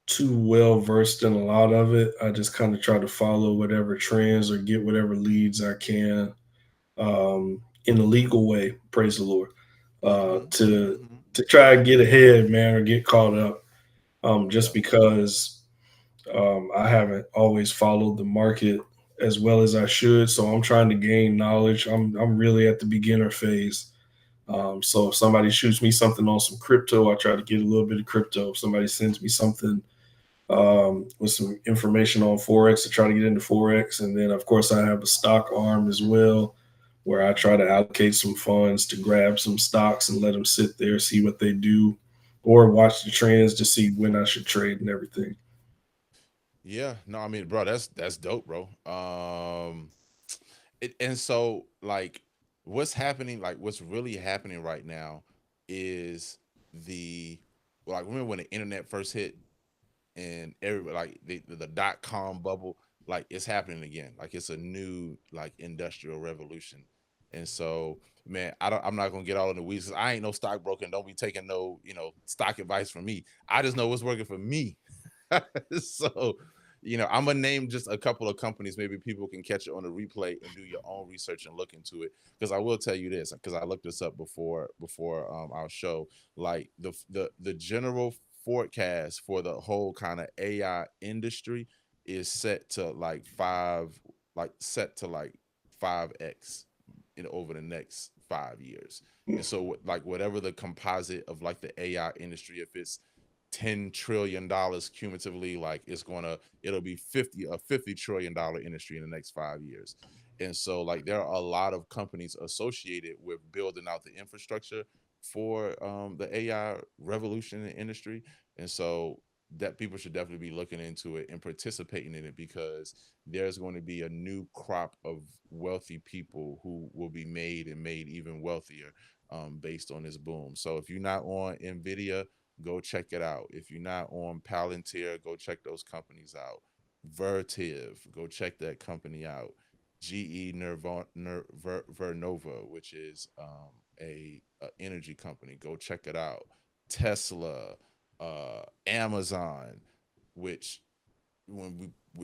too well versed in a lot of it. I just kind of try to follow whatever trends or get whatever leads I can in a legal way. Praise the Lord. Hmm. To Hmm. try and get ahead, man, or get caught up. Just Yeah. because I haven't always followed the market as well as I should, so I'm trying to gain knowledge. I'm really at the beginner phase. So if somebody shoots me something on some crypto, I try to get a little bit of crypto. If somebody sends me something with some information on forex, to try to get into forex, and then of course I have a stock arm as well, where I try to allocate some funds to grab some stocks and let them sit there, see what they do, or watch the trends to see when I should trade and everything. Yeah. No, I mean, bro, that's dope, bro. And so like what's happening, like what's really happening right now is the like remember when the internet first hit and everybody like the dot-com bubble, like it's happening again. Like it's a new like industrial revolution. And so man, I'm not gonna get all in the weeds 'cause I ain't no stockbroker and don't be taking no stock advice from me. I just know what's working for me. So, I'm gonna name just a couple of companies. Maybe people can catch it on the replay and do your own research and look into it. Because I will tell you this, because I looked this up before our show. Like the general forecast for the whole kind of AI industry is set to like 5x over the next 5 years. And so like whatever the composite of like the AI industry, if it's $10 trillion cumulatively, like it'll be 50 trillion-dollar industry in the next 5 years. And so like there are a lot of companies associated with building out the infrastructure for the AI revolution in the industry. And so that people should definitely be looking into it and participating in it, because there's going to be a new crop of wealthy people who will be made and made even wealthier based on this boom. So if you're not on Nvidia, go check it out. If you're not on Palantir, go check those companies out. Vertiv, go check that company out. GE Vernova, which is a energy company, go check it out. Tesla, Amazon, which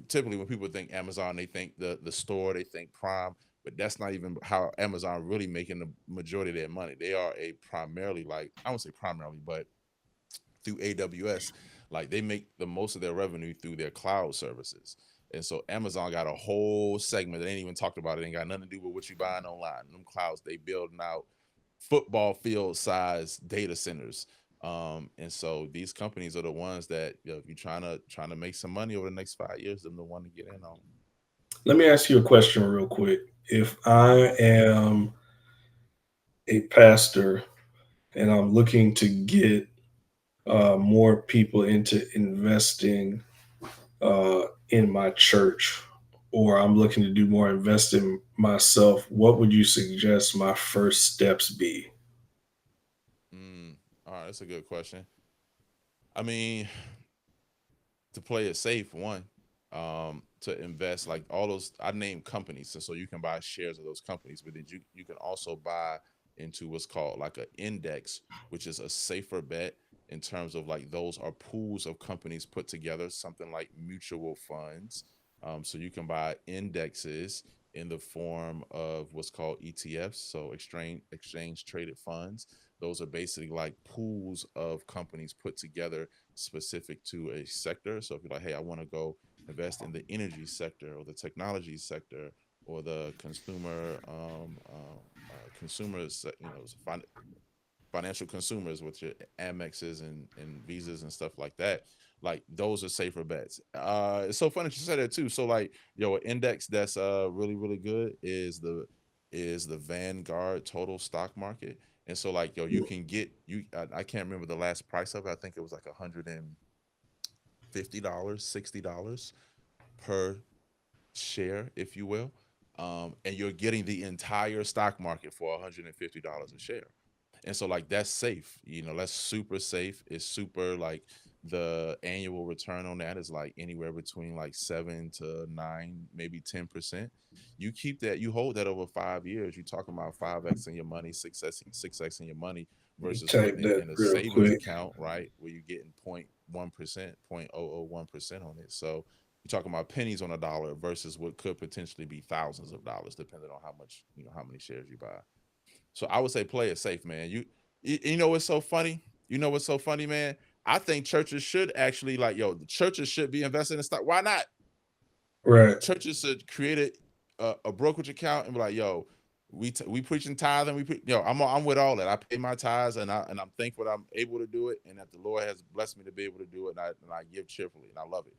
typically when people think Amazon, they think the store, they think Prime, but that's not even how Amazon really making the majority of their money. They are a primarily, like I won't say primarily, but through AWS, like they make the most of their revenue through their cloud services. And so Amazon got a whole segment that ain't even talked about. It ain't got nothing to do with what you buying online. Them clouds, they building out football field size data centers. And so these companies are the ones that, if you're trying to make some money over the next 5 years, them the one to get in on. Let me ask you a question real quick. If I am a pastor and I'm looking to get more people into investing in my church, or I'm looking to do more investing myself, what would you suggest my first steps be? Mm, all right, that's a good question. I mean, to play it safe, one, to invest like all those I named companies, and so you can buy shares of those companies, but then you can also buy into what's called like an index, which is a safer bet in terms of like those are pools of companies put together, something like mutual funds. So you can buy indexes in the form of what's called ETFs, so exchange traded funds. Those are basically like pools of companies put together specific to a sector. So if you're like, hey, I want to go invest in the energy sector or the technology sector or the consumers, financial consumers with your Amexes and Visas and stuff like that. Like those are safer bets. It's so funny that you said that too. So like, yo, an index that's really really good is the Vanguard Total Stock Market. And so like, yo, you can get I can't remember the last price of it. I think it was like $150, $60 per share, if you will. And you're getting the entire stock market for $150 a share. And so like that's safe, that's super safe. It's super like the annual return on that is like anywhere between like 7 to 9, maybe 10%. You keep that, you hold that over 5 years. You're talking about 5x in your money, 6x in your money versus Type putting it that in a real savings quick. account, right? Where you're getting 0.1%, 0.001% on it. So you're talking about pennies on a dollar versus what could potentially be thousands of dollars, depending on how much, how many shares you buy. So I would say play it safe, man. You know what's so funny? You know what's so funny, man? I think churches should actually like, yo, the churches should be investing in stock. Why not? Right. Churches should create a brokerage account and be like, yo, we preaching tithe and I'm with all that. I pay my tithes and I'm thankful that I'm able to do it and that the Lord has blessed me to be able to do it and I give cheerfully and I love it.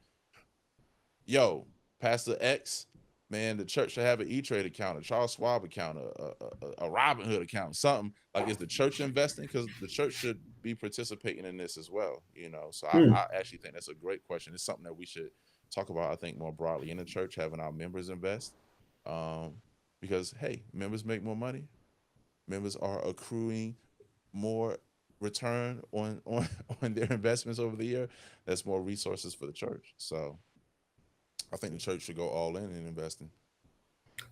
Yo, Pastor X, man, the church should have an E-Trade account, a Charles Schwab account, a Robinhood account, something like. Is the church investing? Because the church should be participating in this as well, So Hmm. I actually think that's a great question. It's something that we should talk about. I think more broadly in the church, having our members invest, because hey, members make more money. Members are accruing more return on on their investments over the year. That's more resources for the church. So I think the church should go all in investing.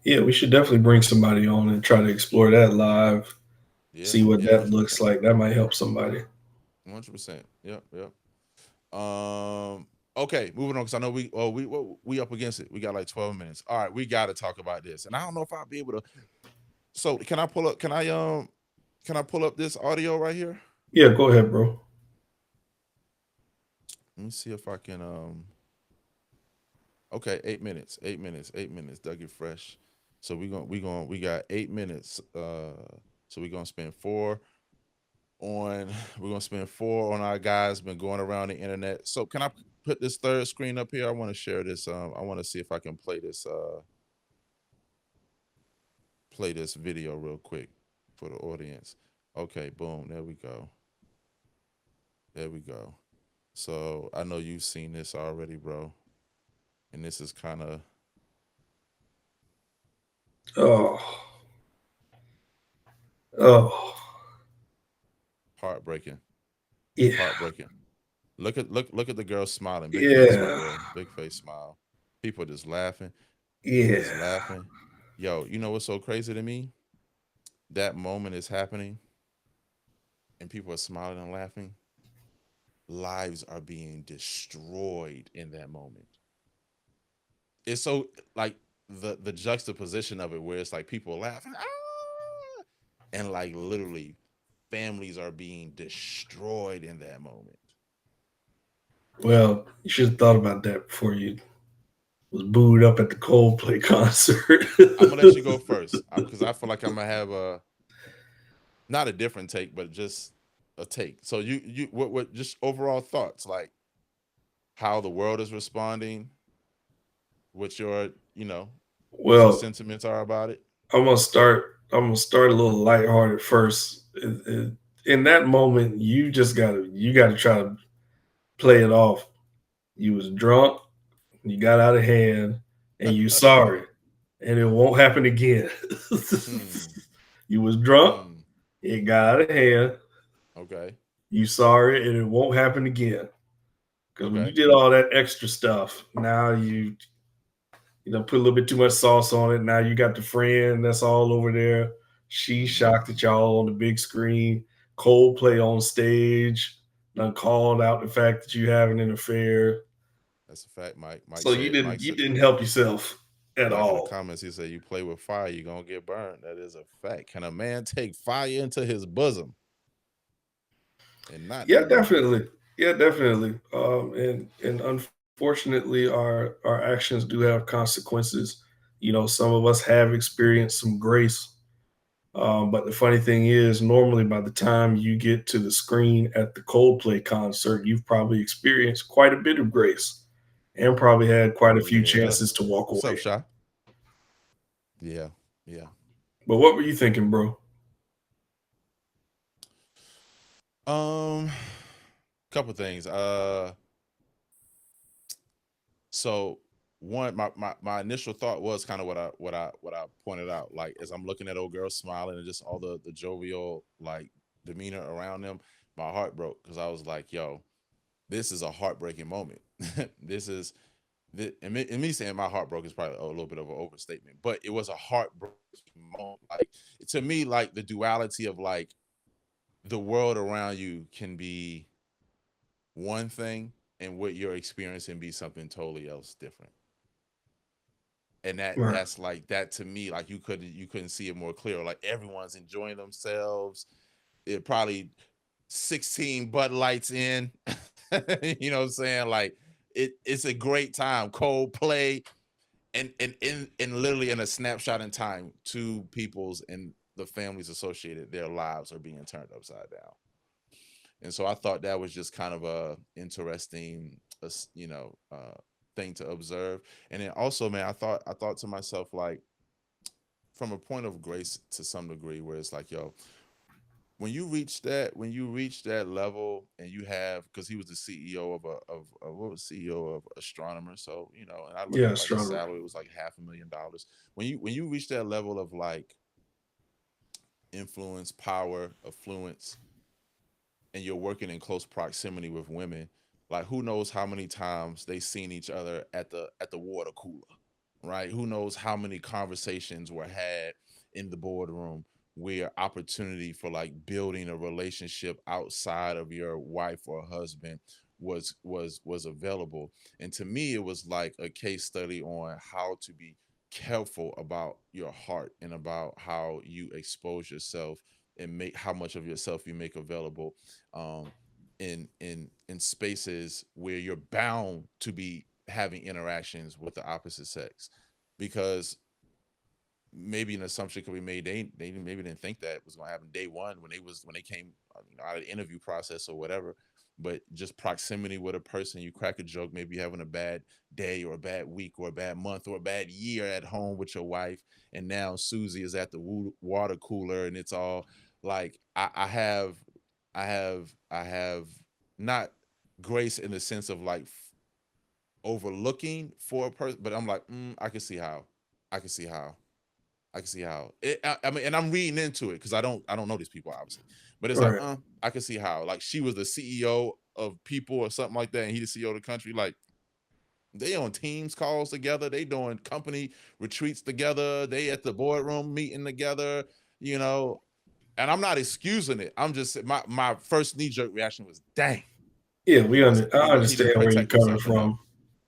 Yeah, we should definitely bring somebody on and try to explore that live, Yeah, see what yeah, that hundred looks percent, like. That might help somebody. 100%. Yep, yep. Okay, moving on because I know we up against it. We got like 12 minutes. All right, we got to talk about this, and I don't know if I'll be able to. So can I pull up? Can I pull up this audio right here? Yeah, go ahead, bro. Let me see if I can. Okay, 8 minutes. 8 minutes. 8 minutes. Dougie Fresh. So we got 8 minutes. So we're gonna spend four on we're gonna spend four on our guys been going around the internet. So can I put this third screen up here? I want to share this. I want to see if I can play this video real quick for the audience. Okay, boom, there we go. There we go. So I know you've seen this already, bro. And this is kind of Oh, oh, heartbreaking. yeah, Heartbreaking. Look at the girl smiling. Big face right yeah, there. Big face smile. People just laughing. Just yeah. laughing. Yo, you know what's so crazy to me? That moment is happening and people are smiling and laughing. Lives are being destroyed in that moment. It's so like the juxtaposition of it where it's like people laughing, and like literally families are being destroyed in that moment. Well, you should have thought about that before you was booed up at the Coldplay concert. I'm gonna let you go first because I feel like I'm gonna have a not a different take, but just a take. So what just overall thoughts like how the world is responding, what your what your Well, sentiments are about it. I'm gonna start. I'm gonna start a little lighthearted first. in that moment, you gotta try to play it off. You was drunk, you got out of hand, and you sorry, and it won't happen again. You was drunk, Mm, it got out of hand, okay. you sorry, and it won't happen again. Because when you Okay. did all that extra stuff, now put a little bit too much sauce on it. Now you got the friend that's all over there. She's Mhm. shocked at y'all on the big screen. Coldplay on stage, done called out the fact that you having an affair. That's a fact. Mike So said. Mike you said. didn't help yourself at Mike in the all. comments, he said, "You play with fire, you're gonna get burned." That is a fact. Can a man take fire into his bosom and not Yeah, do nothing? definitely. Yeah, definitely. And unfortunately, our actions do have consequences. Some of us have experienced some grace. But the funny thing is, normally by the time you get to the screen at the Coldplay concert, you've probably experienced quite a bit of grace and probably had quite a few Yeah. chances to walk What's up, away. Shy? Yeah. Yeah. But what were you thinking, bro? Couple things. So one, my initial thought was kind of what I pointed out. Like as I'm looking at old girls smiling and just all the jovial like demeanor around them, my heart broke because I was like, yo, this is a heartbreaking moment. This is and me saying my heart broke is probably a little bit of an overstatement, but it was a heartbreaking moment. Like to me, like the duality of like the world around you can be one thing and what you're experiencing be something totally else different. And Right. that's like that to me, like you couldn't see it more clear. Like everyone's enjoying themselves. It probably 16 Bud Lights in. You know what I'm saying? Like it's a great time. Coldplay and in literally in a snapshot in time, two people's and the families associated, their lives are being turned upside down. And so I thought that was just kind of a interesting, thing to observe. And then also, man, I thought to myself like, from a point of grace to some degree, where it's like, yo, when you reach that level, and you have, because he was the CEO of what was CEO of Astronomer, so and I looked Yeah, up like his astronomer. salary was like $500,000. When you reach that level of like influence, power, affluence, and you're working in close proximity with women, like who knows how many times they seen each other at the water cooler, right? Who knows how many conversations were had in the boardroom where opportunity for like building a relationship outside of your wife or husband was available. And to me, it was like a case study on how to be careful about your heart and about how you expose yourself and make how much of yourself you make available, um, in spaces where you're bound to be having interactions with the opposite sex, because maybe an assumption could be made they maybe didn't think that was going to happen day one when they came out of the interview process or whatever. But just proximity with a person, you crack a joke, maybe you're having a bad day or a bad week or a bad month or a bad year at home with your wife, and now Susie is at the water cooler, and it's all like I have not grace in the sense of like overlooking for a person, but I'm like, I can see how. I can see how. I can see how. I mean, and I'm reading into it because I don't know these people obviously, but it's like, Right. I can see how. Like she was the CEO of people or something like that, and he the CEO of the country. Like they on teams calls together, they doing company retreats together, they at the boardroom meeting together, you know. And I'm not excusing it. I'm just my first knee jerk reaction was, dang. Yeah, I said I he didn't understand where you're protect coming himself enough. from.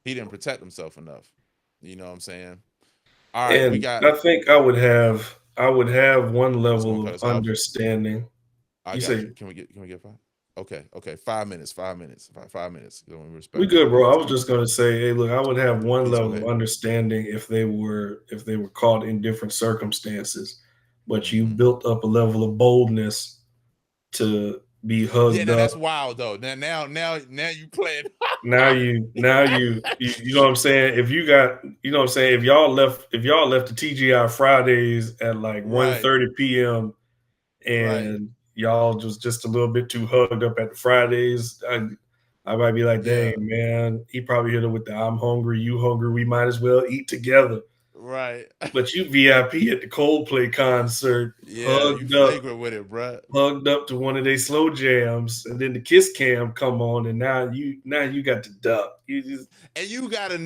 He didn't protect himself enough. You know what I'm saying? All right, we And got. I think I would have one It's gonna level cut of us off. understanding. I You got you. say Can we get five? Okay. 5 minutes. 5 minutes. 5 minutes. We we respect good, bro. I everyone's was time. just gonna say, hey, look, I would have one Please go level of ahead. understanding if they were caught in different circumstances, but you Hmm. built up a level of boldness to be Yeah, hugged now up. that's wild though. Now you playing. Now you know what I'm saying? If you got, you know what I'm saying, if y'all left the TGI Fridays at like one Right. thirty p.m. Right. and y'all just a little bit too hugged up at the Fridays, I might be like, Yeah. dang, man, he probably hit her with the I'm hungry, you hungry, we might as well eat together. Right. But you VIP at the Coldplay concert, Yeah, you flagrant with it, bruh. hugged up to one of their slow jams, and then the kiss cam come on, and now you got to duck. And you gotta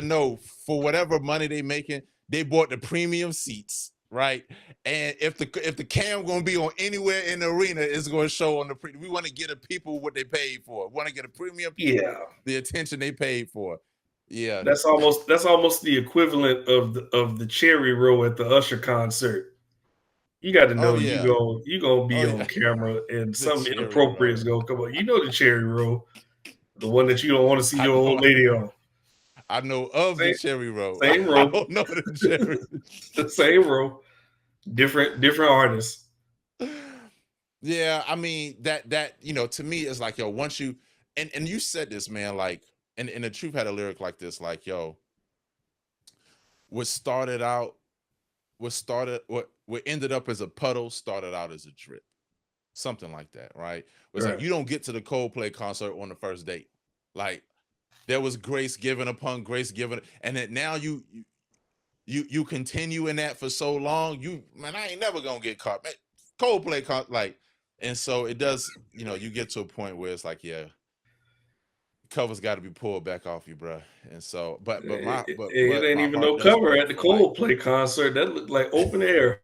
know for whatever money they making, they bought the premium seats, right? And if the cam gonna be on anywhere in the arena, it's gonna show on the we want to get the people what they paid for. We want to get a premium people the attention they paid for. Yeah, That's almost the equivalent of the cherry row at the Usher concert. You got to know you gonna be on camera and something inappropriate is gonna come up. You know the cherry row, the one that you don't want to see your old lady on. I know of the cherry row. Same row. I don't know the cherry. The same row, different artists. Yeah, I mean that to me is like, yo, once you and you said this, man, like, and the Truth had a lyric like this, like, yo, what ended up as a puddle started out as a drip, something like that, right? It's like you don't get to the Coldplay concert on the first date. Like, there was grace given upon grace given, and that now you continue in that for so long. I ain't never gonna get caught. Man, Coldplay and so it does. You get to a point where it's like, yeah, covers got to be pulled back off you, bro. And so, but it ain't even no cover at the Coldplay concert. That looked like open air,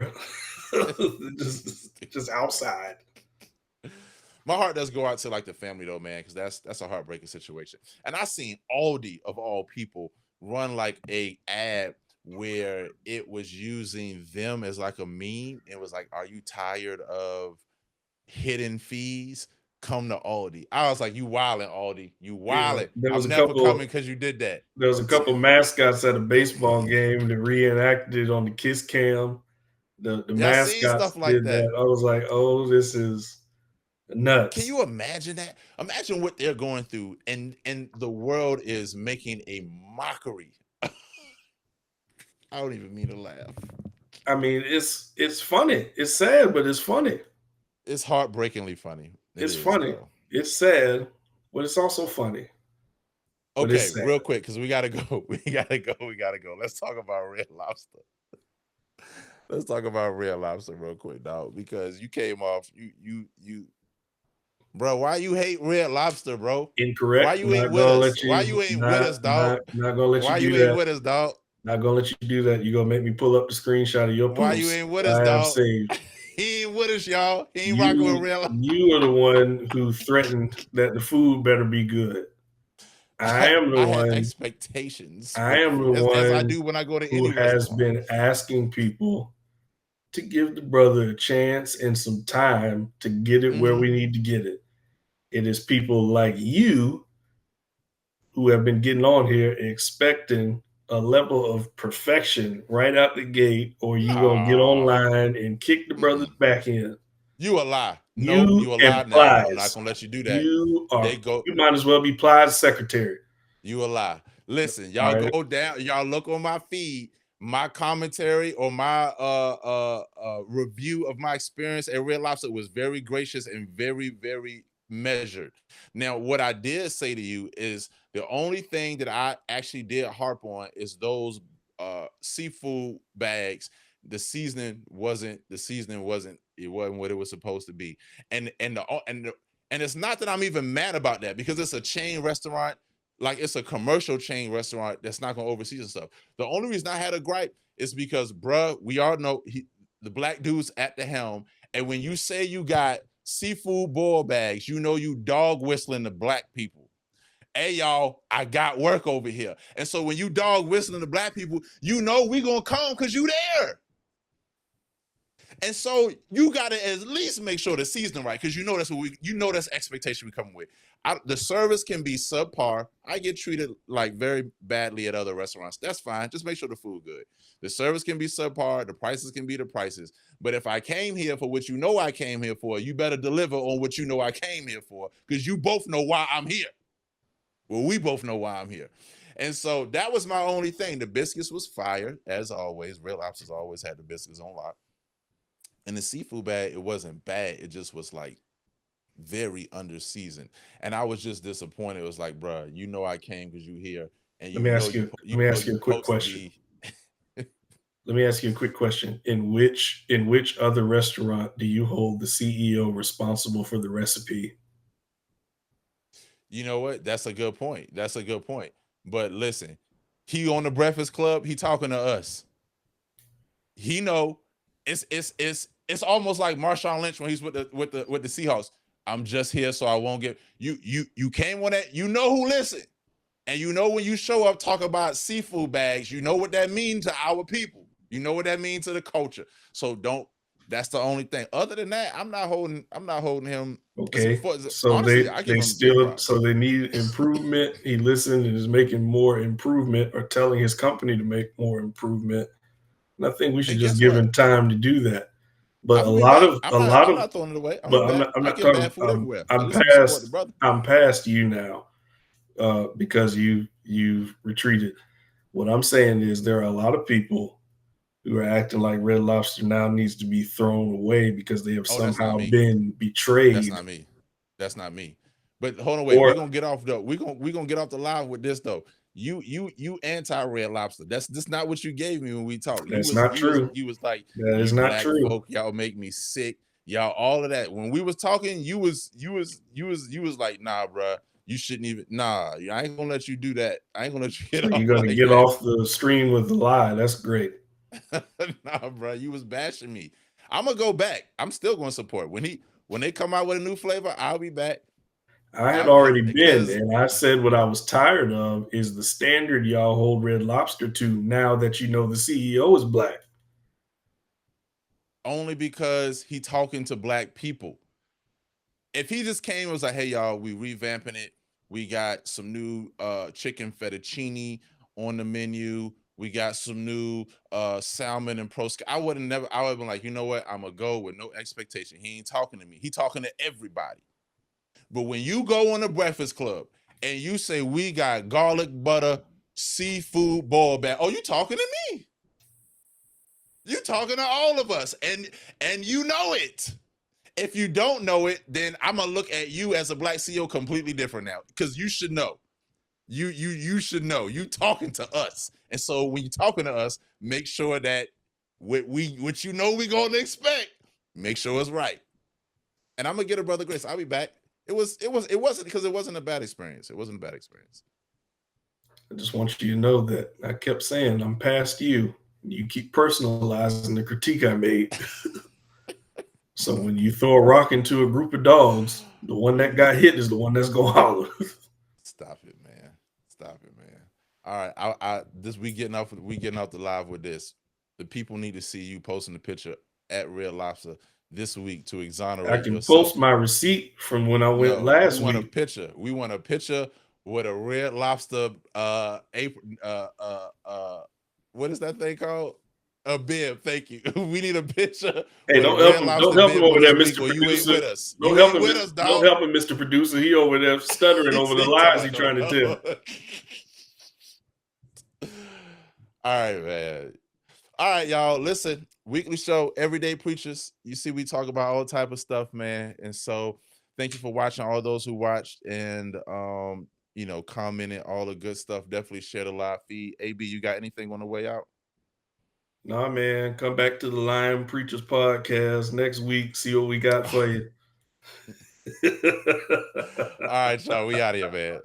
just outside. My heart does go out to like the family though, man, because that's a heartbreaking situation. And I seen Aldi of all people run like a ad where it was using them as like a meme. It was like, "Are you tired of hidden fees? Come to Aldi." I was like, "You wildin', Aldi. You wildin'. I'm never coming because you did that." There was a couple mascots at a baseball game that reenacted it on the Kiss Cam. The mascots stuff like did that. I was like, "Oh, this is nuts." Can you imagine that? Imagine what they're going through, and the world is making a mockery. I don't even mean to laugh. I mean, it's funny. It's sad, but it's funny. It's heartbreakingly funny. It's funny. Though. It's sad, but it's also funny. Okay, real quick, because we gotta go. We gotta go. Let's talk about Red Lobster. Let's talk about Red Lobster real quick, dog. Because you came off, you, bro. Why you hate Red Lobster, bro? Incorrect. Why you ain't with us? Why you ain't with us, dog? Not gonna let you do that. Why you ain't with us, dog? Not gonna let you do that. You gonna make me pull up the screenshot of your post. Why you ain't with us, dog? He ain't with us, y'all. He ain't rocking with Red Lobster. You are the one who threatened that the food better be good. I am the one. Have expectations. I am the one. As I do when I go to any restaurant. Has been asking people to give the brother a chance and some time to get it where we need to get it. It is people like you who have been getting on here expecting a level of perfection right out the gate, or you gonna get online and kick the brother's back in. You a lie. No, you a lie now. I'm not gonna let you do that. You might as well be Plies' secretary. You a lie. Listen, y'all go down, y'all look on my feed, my commentary or my review of my experience at Red Lobster was very gracious and very, very measured. Now, what I did say to you is the only thing that I actually did harp on is those seafood bags. The seasoning wasn't what it was supposed to be. And it's not that I'm even mad about that, because it's a chain restaurant, like it's a commercial chain restaurant that's not gonna overseason stuff. The only reason I had a gripe is because, bruh, we all know the black dude's at the helm, and when you say you got seafood boil bags, you know you dog whistling the black people. Hey, y'all, I got work over here. And so when you dog whistling the black people, you know we gonna come because you there. And so you gotta at least make sure the seasoning right, because you know that's expectation we come with. The service can be subpar. I get treated like very badly at other restaurants. That's fine. Just make sure the food good. The service can be subpar. The prices can be the prices. But if I came here for what you know I came here for, you better deliver on what you know I came here for, because you both know why I'm here. Well, we both know why I'm here. And so that was my only thing. The biscuits was fire, as always. Red Lobster's always had the biscuits on lock. And the seafood bag, it wasn't bad. It just was like very underseasoned. And I was just disappointed. It was like, bruh, you know I came because you here, and Let me ask you. you Let me know ask you you a quick supposed to question. be. Let me ask you a quick question. In which other restaurant do you hold the CEO responsible for the recipe? You know what? That's a good point. That's a good point. But listen, he on the Breakfast Club, he talking to us. He know it's almost like Marshawn Lynch when he's with the Seahawks. I'm just here so I won't get you came on that. You know who listen. And you know when you show up talk about seafood bags, you know what that means to our people. You know what that means to the culture. So don't. That's the only thing. Other than that, I'm not holding him. Okay, so Honestly, I give they him big still props. so they need improvement. He listened and is making more improvement, or telling his company to make more improvement. And I think we should And just guess give what? him time to do that. But I'm a gonna be lot back. of I'm not throwing it away. I'm gonna but be back. I'm I not get talking. bad food everywhere. At I'm least I'm gonna support the past brother. I'm past you now, because you've retreated. What I'm saying is there are a lot of people who are acting like Red Lobster now needs to be thrown away because they have Oh, that's not somehow me. been That's betrayed. not me. That's not me. But hold on, wait. Or We're gonna get off though. We're gonna get off the live with this though. You anti Red Lobster. That's not what you gave me when we talked. that's not true. You was like, That is you not black true. folk, y'all make me sick. Y'all all of that. When we was talking, you was like, nah, bruh, you shouldn't even I ain't gonna let you do that. I ain't gonna let you So get off you're gonna like get that. off the stream with the lie. That's great. Nah, bro, you was bashing me. I'm gonna go back. I'm still gonna support when they come out with a new flavor. I'll be back. I had I'll already been, because and I said what I was tired of is the standard y'all hold Red Lobster to now that you know the CEO is black. only because he talking to black people. If he just came and was like, hey y'all, we revamping it. We got some new chicken fettuccine on the menu. We got some new salmon and prosciutto. I would have been like, you know what? I'm gonna go with no expectation. He ain't talking to me. He talking to everybody. But when you go on the Breakfast Club and you say we got garlic butter seafood boil back, oh, you talking to me? You talking to all of us, and you know it. If you don't know it, then I'm gonna look at you as a black CEO completely different now, because you should know. You should know. You talking to us, and so when you talking to us, make sure that what you know we gonna expect, make sure it's right. And I'm gonna get a brother Grace. I'll be back. It wasn't because it wasn't a bad experience. It wasn't a bad experience. I just want you to know that I kept saying I'm past you. You keep personalizing the critique I made. So when you throw a rock into a group of dogs, the one that got hit is the one that's gonna holler. Stop it, man. Stop it, man. All right, we getting off the live with this. The people need to see you posting the picture at Red Lobster this week to exonerate I can yourself. post my receipt from when I went No, last we want week. a picture. We want a picture with a Red Lobster apron. What is that thing called? A bib. Thank you. We need a picture. Hey, don't help him. Don't help him over there, Mr. Or you ain't Producer. with us. Don't You help ain't him. with us, dog. Don't help him, Mr. Producer. He over there stuttering over the lies he trying to tell. All right, man. All right, y'all. Listen, weekly show, Everyday Preachers. You see, we talk about all type of stuff, man. And so, thank you for watching. All those who watched and commented, all the good stuff. Definitely share the live feed. AB, you got anything on the way out? Nah, man. Come back to the Lion Preachers podcast next week. See what we got for you. All right, y'all. We out of here, man.